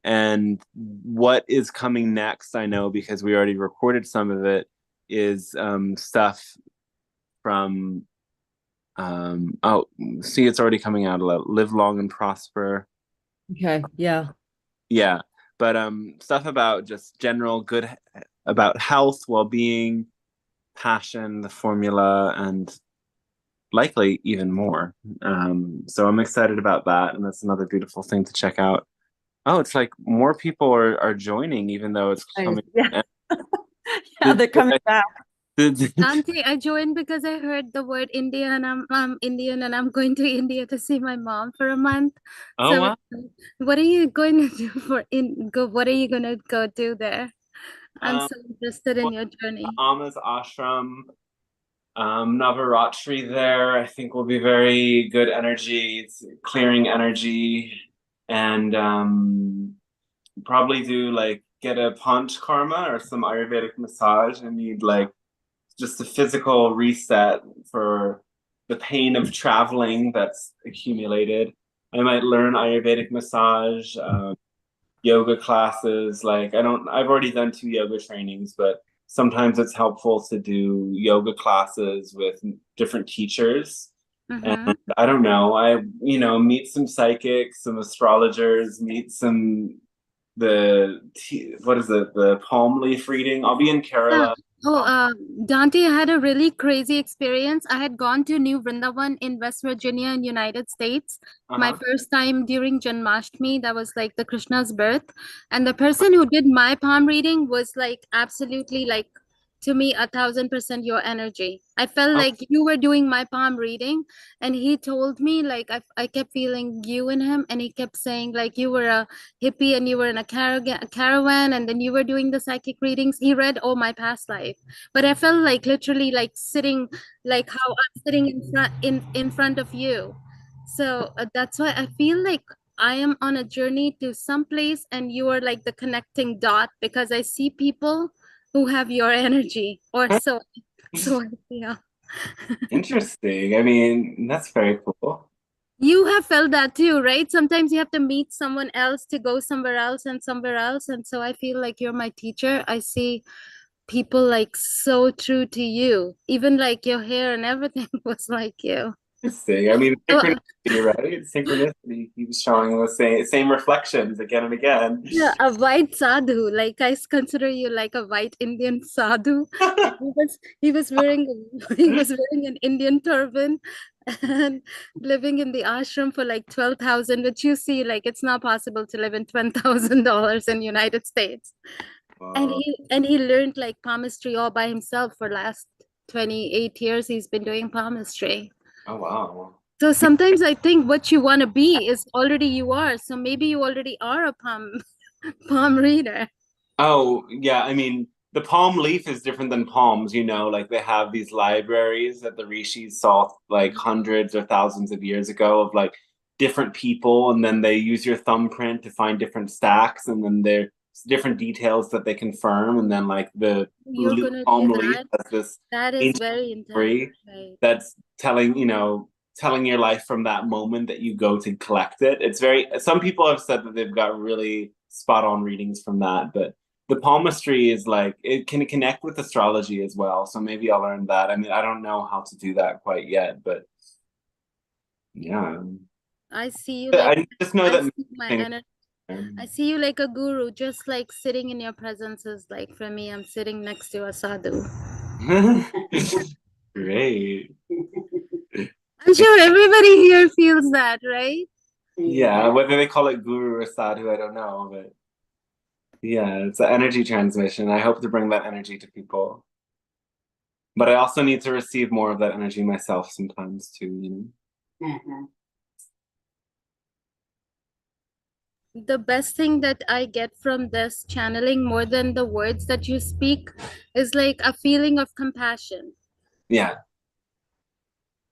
A: And what is coming next, I know because we already recorded some of it, is stuff from it's already coming out a lot. Live long and prosper.
G: Okay. Yeah.
A: Yeah. But stuff about just general good, about health, well-being, passion, the formula, and likely even more. So I'm excited about that, and that's another beautiful thing to check out. Oh, it's like more people are joining, even though it's coming.
G: Yeah, they're coming back.
I: Dante, I joined because I heard the word India, and I'm Indian, and I'm going to India to see my mom for a month.
A: Oh,
I: so
A: wow.
I: What are you going to do what are you going to go do there? I'm so interested in your journey.
A: Amma's ashram, Navaratri there, I think will be very good energy. It's clearing energy, and probably do like get a panch karma or some Ayurvedic massage, and need like just a physical reset for the pain of traveling that's accumulated. I might learn Ayurvedic massage, yoga classes. Like I've already done 2 yoga trainings, but sometimes it's helpful to do yoga classes with different teachers. And I don't know, meet some psychics, some astrologers, meet some the palm leaf reading. I'll be in Kerala.
I: Dante, I had a really crazy experience. I had gone to New Vrindavan in West Virginia in United States. My first time during Janmashtami, that was like the Krishna's birth. And the person who did my palm reading was like absolutely like, to me, 1000% your energy. I felt like you were doing my palm reading, and he told me like I kept feeling you in him, and he kept saying like you were a hippie and you were in a caravan, and then you were doing the psychic readings. He read all my past life, but I felt like literally like sitting like how I'm sitting in front of you. So that's why I feel like I am on a journey to some place, and you are like the connecting dot, because I see people who have your energy, or so yeah.
A: Interesting. I mean, that's very cool.
I: You have felt that too, right? Sometimes you have to meet someone else to go somewhere else and somewhere else. And so I feel like you're my teacher. I see people like so true to you. Even like your hair and everything was like you.
A: Interesting. I mean, synchronicity, right? Synchronicity keeps showing the same reflections again and again.
I: Yeah, a white sadhu. Like I consider you like a white Indian sadhu. he was wearing an Indian turban and living in the ashram for like 12,000, which you see like it's not possible to live in $10,000 in United States. Wow. And he learned like palmistry all by himself for last 28 years. He's been doing palmistry.
A: Oh wow.
I: So sometimes I think what you want to be is already you are. So maybe you already are a palm reader.
A: Oh yeah, I mean the palm leaf is different than palms, like they have these libraries that the rishis saw like hundreds or thousands of years ago of like different people, and then they use your thumbprint to find different stacks, and then there's different details that they confirm, and then like the palm leaf has this
I: that is very intense,
A: right? That's telling your life from that moment that you go to collect it. It's some people have said that they've got really spot on readings from that, but the palmistry is like, it can connect with astrology as well. So maybe I'll learn that. I mean, I don't know how to do that quite yet, but yeah.
I: I see you
A: But
I: like
A: I just know
I: I
A: that
I: see my energy. I see you like a guru, just like sitting in your presence is like for me, I'm sitting next to a sadhu.
A: Great.
I: I'm sure everybody here feels that, right?
A: Yeah, whether they call it guru or sadhu, I don't know, but yeah, it's an energy transmission. I hope to bring that energy to people. But I also need to receive more of that energy myself sometimes too, you know?
I: The best thing that I get from this channeling more than the words that you speak is like a feeling of compassion.
A: Yeah.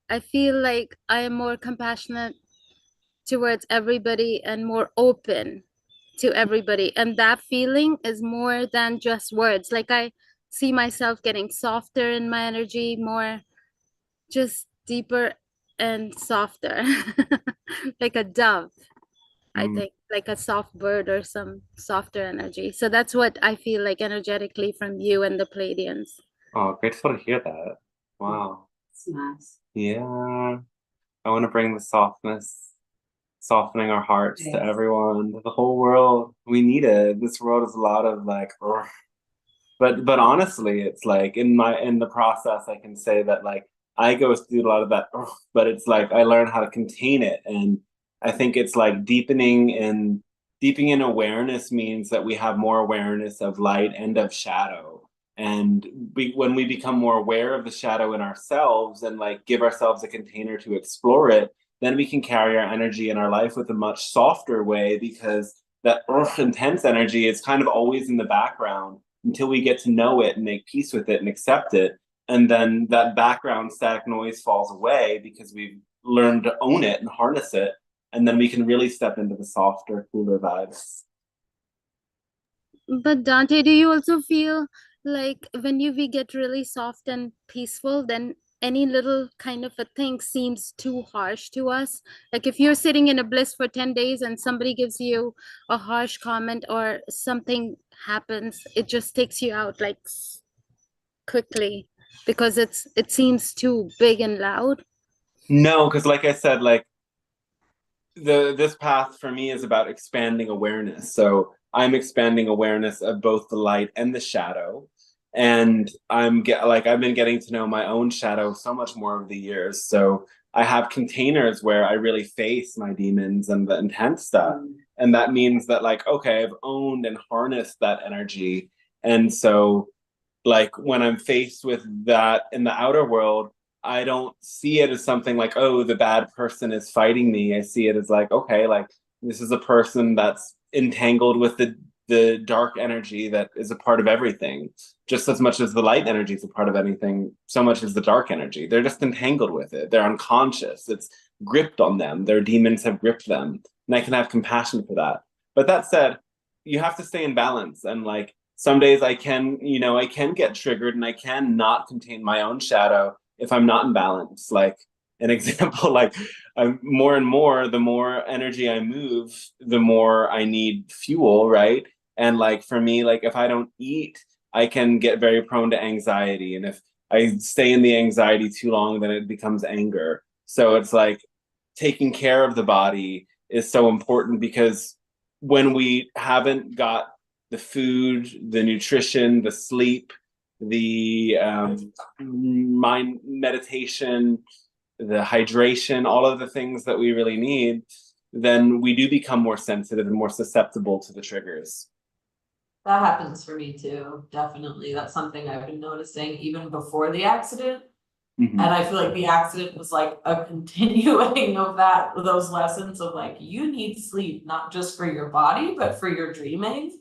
I: I feel like I am more compassionate towards everybody and more open to everybody. And that feeling is more than just words. Like I see myself getting softer in my energy, more just deeper and softer, like a dove. I think like a soft bird or some softer energy. So that's what I feel like energetically from you and the Pleiadians.
A: Oh, grateful to hear that. Wow.
F: It's nice.
A: Yeah. I want to bring the softness, softening our hearts to everyone, to the whole world. We need it. This world is a lot of like, ugh. But honestly, it's like in the process, I can say that like I go through a lot of that, ugh, but it's like I learn how to contain it. And I think it's like deepening in awareness means that we have more awareness of light and of shadow. And when we become more aware of the shadow in ourselves and like give ourselves a container to explore it, then we can carry our energy in our life with a much softer way, because that intense energy is kind of always in the background until we get to know it and make peace with it and accept it. And then that background static noise falls away because we've learned to own it and harness it. And then we can really step into the softer, cooler vibes.
I: But Dante, do you also feel like when we get really soft and peaceful, then any little kind of a thing seems too harsh to us? Like if you're sitting in a bliss for 10 days and somebody gives you a harsh comment or something happens, it just takes you out like quickly because it seems too big and loud.
A: No, because like I said, like this path for me is about expanding awareness. So I'm expanding awareness of both the light and the shadow. And I've been getting to know my own shadow so much more over the years. So I have containers where I really face my demons and the intense stuff. And that means that like, okay, I've owned and harnessed that energy. And so like when I'm faced with that in the outer world, I don't see it as something like, oh, the bad person is fighting me. I see it as like, okay, like this is a person that's entangled with the dark energy that is a part of everything. Just as much as the light energy is a part of anything, so much as the dark energy. They're just entangled with it. They're unconscious. It's gripped on them. Their demons have gripped them. And I can have compassion for that. But that said, you have to stay in balance. And like some days I can get triggered and I can not contain my own shadow if I'm not in balance. Like an example, like I'm more and more, the more energy I move, the more I need fuel, right? And like for me, like if I don't eat, I can get very prone to anxiety. And if I stay in the anxiety too long, then it becomes anger. So it's like taking care of the body is so important, because when we haven't got the food, the nutrition, the sleep, the mind meditation, the hydration, all of the things that we really need, then we do become more sensitive and more susceptible to the triggers.
C: That happens for me too, definitely. That's something I've been noticing even before the accident.
A: Mm-hmm.
C: And I feel like the accident was like a continuing of those lessons of like, you need sleep, not just for your body, but for your dreaming.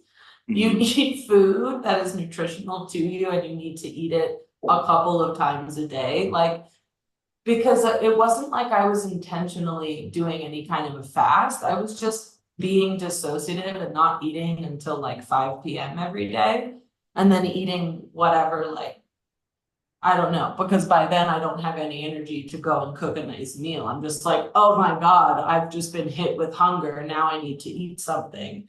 C: Mm-hmm. You need food that is nutritional to you, and you need to eat it a couple of times a day. Like, because it wasn't like I was intentionally doing any kind of a fast. I was just being dissociative and not eating until like 5 p.m. every day, and then eating whatever, like, I don't know, because by then I don't have any energy to go and cook a nice meal. I'm just like, oh my God, I've just been hit with hunger. Now I need to eat something.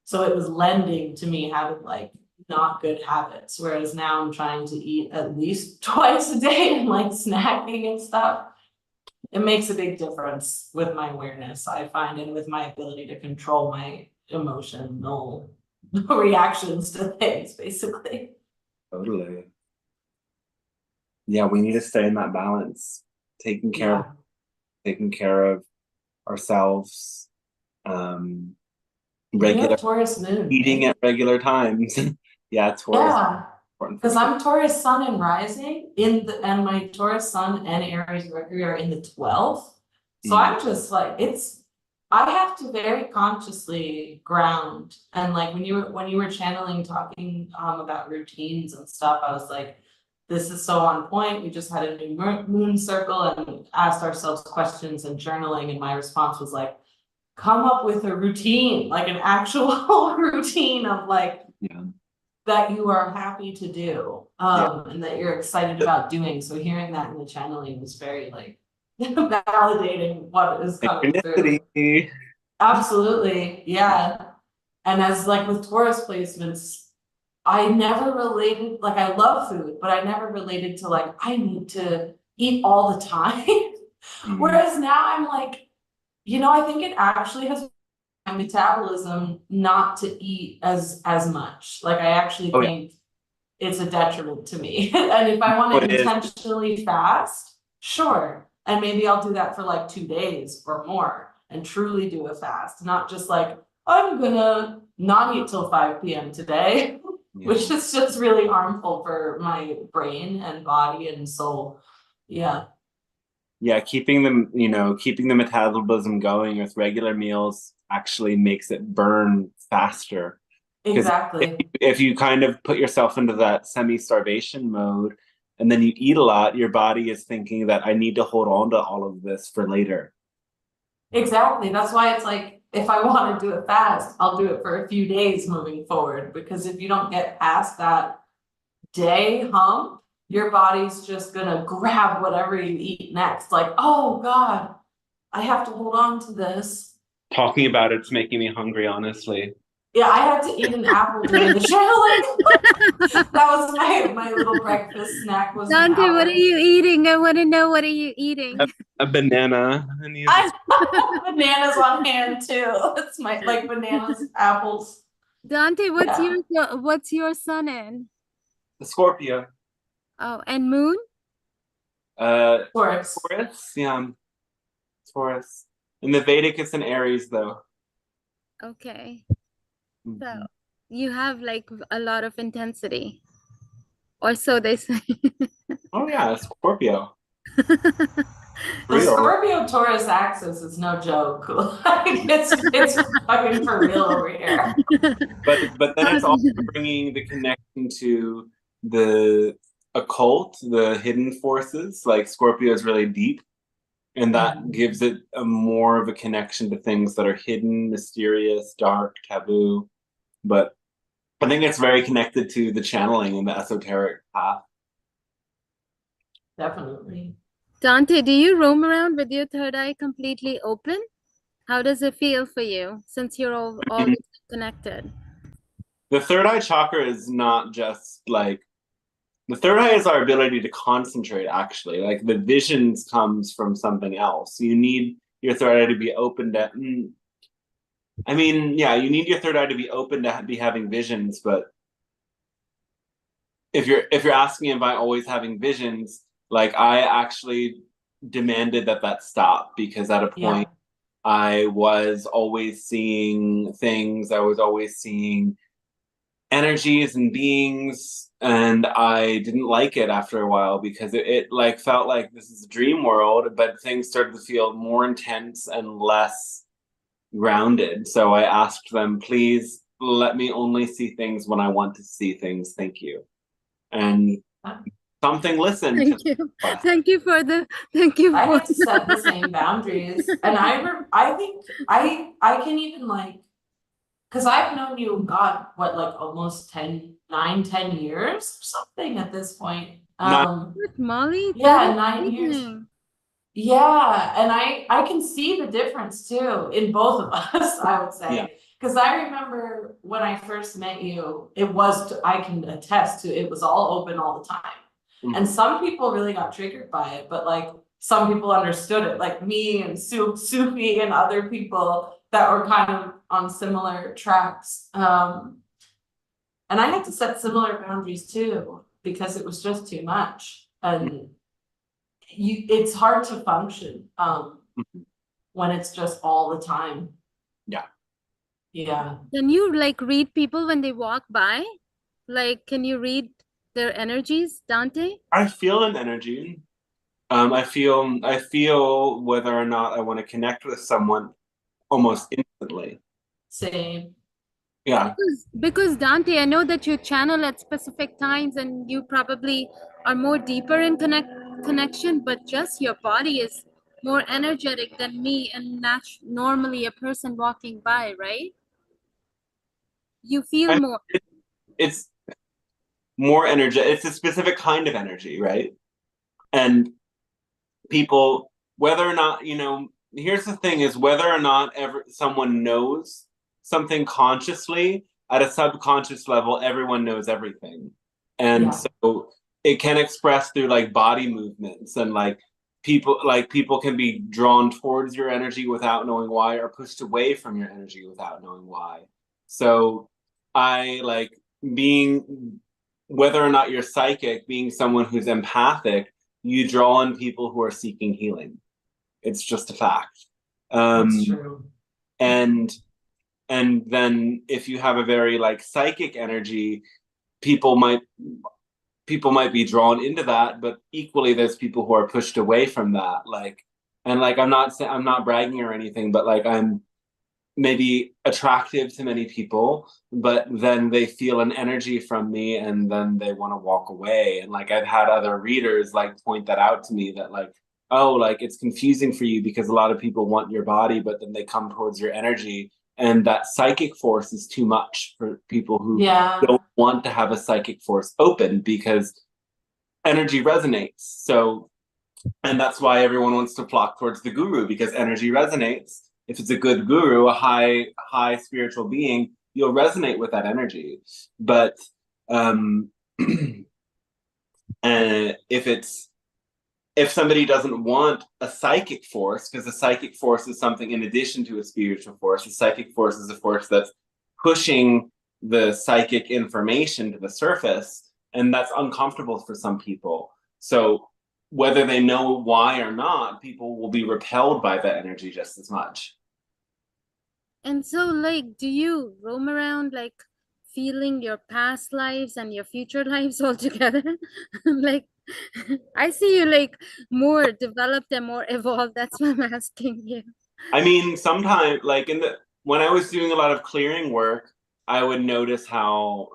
C: So it was lending to me having like not good habits. Whereas now I'm trying to eat at least twice a day and like snacking and stuff. It makes a big difference with my awareness, I find, and with my ability to control my emotional reactions to things, basically.
A: Totally. Yeah, we need to stay in that balance, taking care of ourselves, regular
C: Taurus moon,
A: eating
C: right?
A: at regular times. Yeah, Taurus.
C: Yeah, because I'm Taurus sun and rising and my Taurus sun and Aries Mercury are in the 12th. So I'm just like, I have to very consciously ground. And like when you were channeling, talking about routines and stuff, I was like, this is so on point. We just had a new moon circle and asked ourselves questions and journaling, and my response was like, come up with a routine, like an actual routine of like that you are happy to do, and that you're excited about doing. So hearing that in the channeling was very like validating what is coming through. Absolutely, yeah. And as like with Taurus placements, I never related, like I love food, but I never related to like, I need to eat all the time. Whereas now I'm like, I think it actually has my metabolism not to eat as much. Like I actually think it's a detriment to me. And if I want to intentionally fast, sure. And maybe I'll do that for like 2 days or more and truly do a fast, not just like, I'm gonna not eat till 5 p.m. today, which is just really harmful for my brain and body and soul. Yeah.
A: Yeah, keeping the metabolism going with regular meals actually makes it burn faster.
C: Exactly.
A: If you kind of put yourself into that semi-starvation mode and then you eat a lot, your body is thinking that I need to hold on to all of this for later.
C: Exactly. That's why it's like, if I want to do it fast, I'll do it for a few days moving forward. Because if you don't get past that day hump, your body's just gonna grab whatever you eat next. Like, oh God, I have to hold on to this.
A: Talking about it's making me hungry, honestly.
C: Yeah, I had to eat an apple during the channeling. That was my little breakfast snack. Was
I: Dante, what are you eating? I want to know, what are you eating?
A: A banana.
C: Bananas on hand too. It's my like bananas, apples.
I: Dante, what's your sun in?
A: The Scorpio.
I: Oh, and moon?
C: Taurus.
A: Taurus, yeah. Taurus. In the Vedic, it's an Aries, though.
I: Okay. So you have like a lot of intensity, or so they say.
C: Oh
A: yeah, Scorpio.
C: The Scorpio Taurus axis is no joke. Like it's fucking for real over here. But
A: then it's also bringing the connection to the occult, the hidden forces. Like Scorpio is really deep, and that gives it more of a connection to things that are hidden, mysterious, dark, taboo. But I think it's very connected to the channeling and the esoteric path.
C: Definitely.
I: Dante, do you roam around with your third eye completely open? How does it feel for you since you're always connected?
A: The third eye chakra is not just like, the third eye is our ability to concentrate, actually. Like the visions comes from something else. You need your third eye to be open to, I mean, yeah, you need your third eye to be open to be having visions, but if you're asking if I'm always having visions, like I actually demanded that stop, because at a point I was always seeing things, I was always seeing energies and beings, and I didn't like it after a while, because it like felt like this is a dream world, but things started to feel more intense and less grounded. So I asked them, please let me only see things when I want to see things. Thank you. And something listened.
I: Thank you for the.
C: I had to set the same boundaries, and I think I can even like, because I've known you, God, what, like almost 10 years or something at this point.
I: With Molly?
C: Yeah, 9 years. Yeah, and I can see the difference too in both of us, I would say. Because I remember when I first met you, I can attest to it was all open all the time. And some people really got triggered by it, but like some people understood it, like me and Sufi and other people that were kind of on similar tracks. And I had to set similar boundaries too, because it was just too much. And it's hard to function when it's just all the time.
A: Yeah.
C: Yeah.
I: Can you like read people when they walk by? Like, can you read their energies, Dante?
A: I feel an energy. I feel whether or not I want to connect with someone almost instantly.
C: Same.
A: Yeah.
I: Because Dante, I know that you channel at specific times and you probably are more deeper in connection, but just your body is more energetic than me and normally a person walking by, right? You feel more.
A: It's more energy. It's a specific kind of energy, right? And people, whether or not, here's the thing is whether or not someone knows something consciously, at a subconscious level, everyone knows everything. And so it can express through like body movements and like people can be drawn towards your energy without knowing why, or pushed away from your energy without knowing why. So I like whether or not you're psychic, being someone who's empathic, you draw on people who are seeking healing. It's just a fact.
C: That's true.
A: And then if you have a very like psychic energy, people might be drawn into that, but equally there's people who are pushed away from that. I'm not bragging or anything, but like I'm maybe attractive to many people, but then they feel an energy from me and then they want to walk away. And like I've had other readers like point that out to me, that like, oh, like it's confusing for you because a lot of people want your body, but then they come towards your energy, and that psychic force is too much for people who don't want to have a psychic force open, because energy resonates. So, and that's why everyone wants to flock towards the guru, because energy resonates. If it's a good guru, a high spiritual being, you'll resonate with that energy. But and if somebody doesn't want a psychic force, because a psychic force is something in addition to a spiritual force, a psychic force is a force that's pushing the psychic information to the surface, and that's uncomfortable for some people. So whether they know why or not, people will be repelled by that energy just as much.
I: And so, like, do you roam around, like, feeling your past lives and your future lives all together? Like, I see you, like, more developed and more evolved. That's why I'm asking you.
A: I mean, sometimes, like, when I was doing a lot of clearing work, I would notice how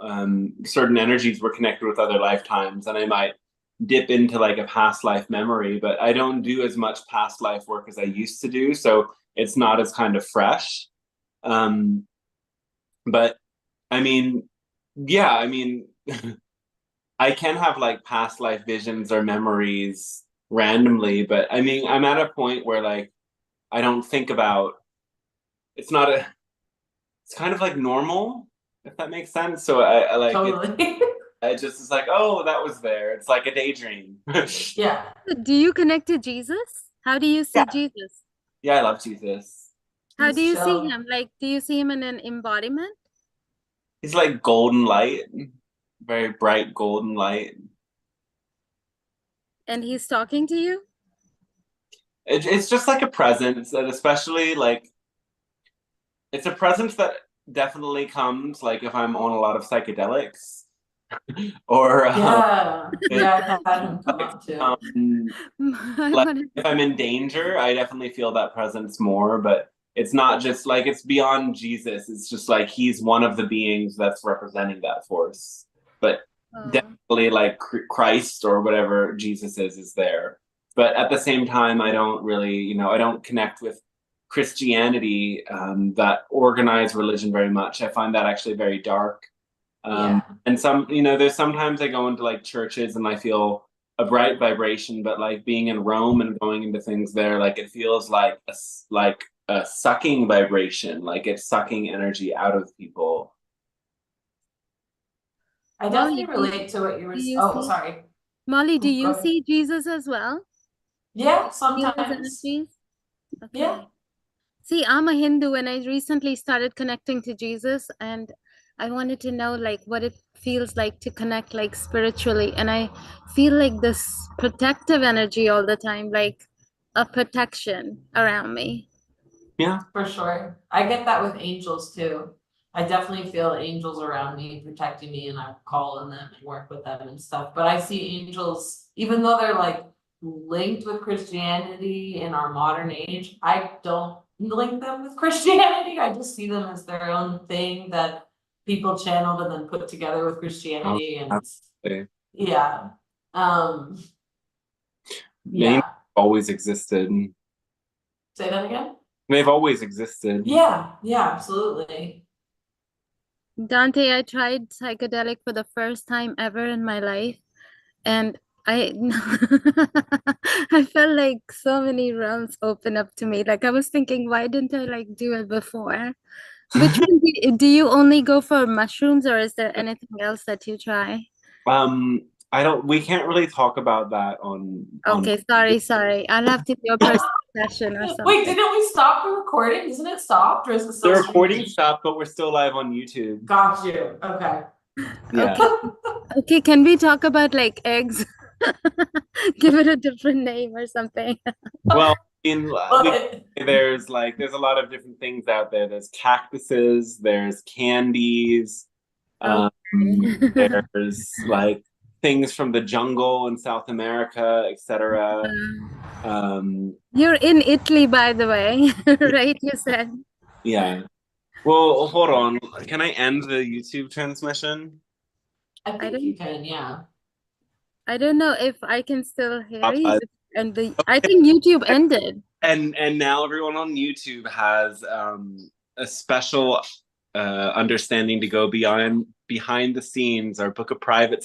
A: certain energies were connected with other lifetimes, and I might dip into like a past life memory, but I don't do as much past life work as I used to do, so it's not as kind of fresh. But I mean, yeah, I mean, I can have like past life visions or memories randomly, but I mean, I'm at a point where like I don't think about, it's kind of like normal, if that makes sense. So I like
C: totally.
A: I just is like, oh, that was there. It's like a daydream.
C: Yeah.
I: Do you connect to Jesus? How do you see Jesus?
A: Yeah, I love Jesus.
I: How do you see him? Like, do you see him in an embodiment?
A: He's like golden light, very bright golden light.
I: And he's talking to you?
A: It's just like a presence, and especially like, it's a presence that definitely comes like if I'm on a lot of psychedelics. Or
C: I've had him come up too.
A: Like if I'm in danger, I definitely feel that presence more, but it's not just like, it's beyond Jesus. It's just like he's one of the beings that's representing that force. But definitely like Christ or whatever Jesus is there. But at the same time, I don't really, I don't connect with Christianity, that organized religion very much. I find that actually very dark. And there's sometimes I go into like churches and I feel a bright vibration, but like being in Rome and going into things there, like it feels like a sucking vibration, like it's sucking energy out of people.
C: I definitely relate to what you were. Oh, sorry.
J: Molly, do you
C: Go ahead.
J: see Jesus as well?
C: Yeah,
J: Feel
C: sometimes.
J: those energies? Okay.
C: Yeah.
J: See, I'm a Hindu and I recently started connecting to Jesus, and I wanted to know like what it feels like to connect like spiritually. And I feel like this protective energy all the time, like a protection around me.
A: Yeah.
C: For sure. I get that with angels too. I definitely feel angels around me protecting me, and I call on them and work with them and stuff. But I see angels, even though they're like linked with Christianity in our modern age, I don't link them with Christianity. I just see them as their own thing that people channeled and then put together with Christianity. And yeah.
A: Names always existed.
C: Say that again?
A: They've always existed.
C: Yeah, absolutely.
J: Dante, I tried psychedelic for the first time ever in my life, and I I felt like so many realms open up to me. Like I was thinking, why didn't I like do it before? Which one do you only go for mushrooms, or is there anything else that you try?
A: We can't really talk about that on.
J: Okay, sorry. I'll have to do a personal session or something.
C: Wait, didn't we stop the recording? Isn't it stopped, or is it still
A: The recording
C: streaming?
A: stopped, but we're still live on YouTube.
C: Got you. Okay.
A: Yeah.
J: Okay, can we talk about like eggs? Give it a different name or something.
A: Well, there's a lot of different things out there. There's cactuses, there's candies, there's like things from the jungle in South America, etc.
J: You're in Italy, by the way, right? You said.
A: Yeah. Well, hold on. Can I end the YouTube transmission?
C: I think you can, yeah.
J: I don't know if I can still hear you. And I think YouTube ended.
A: And now everyone on YouTube has a special understanding to go behind the scenes or book a private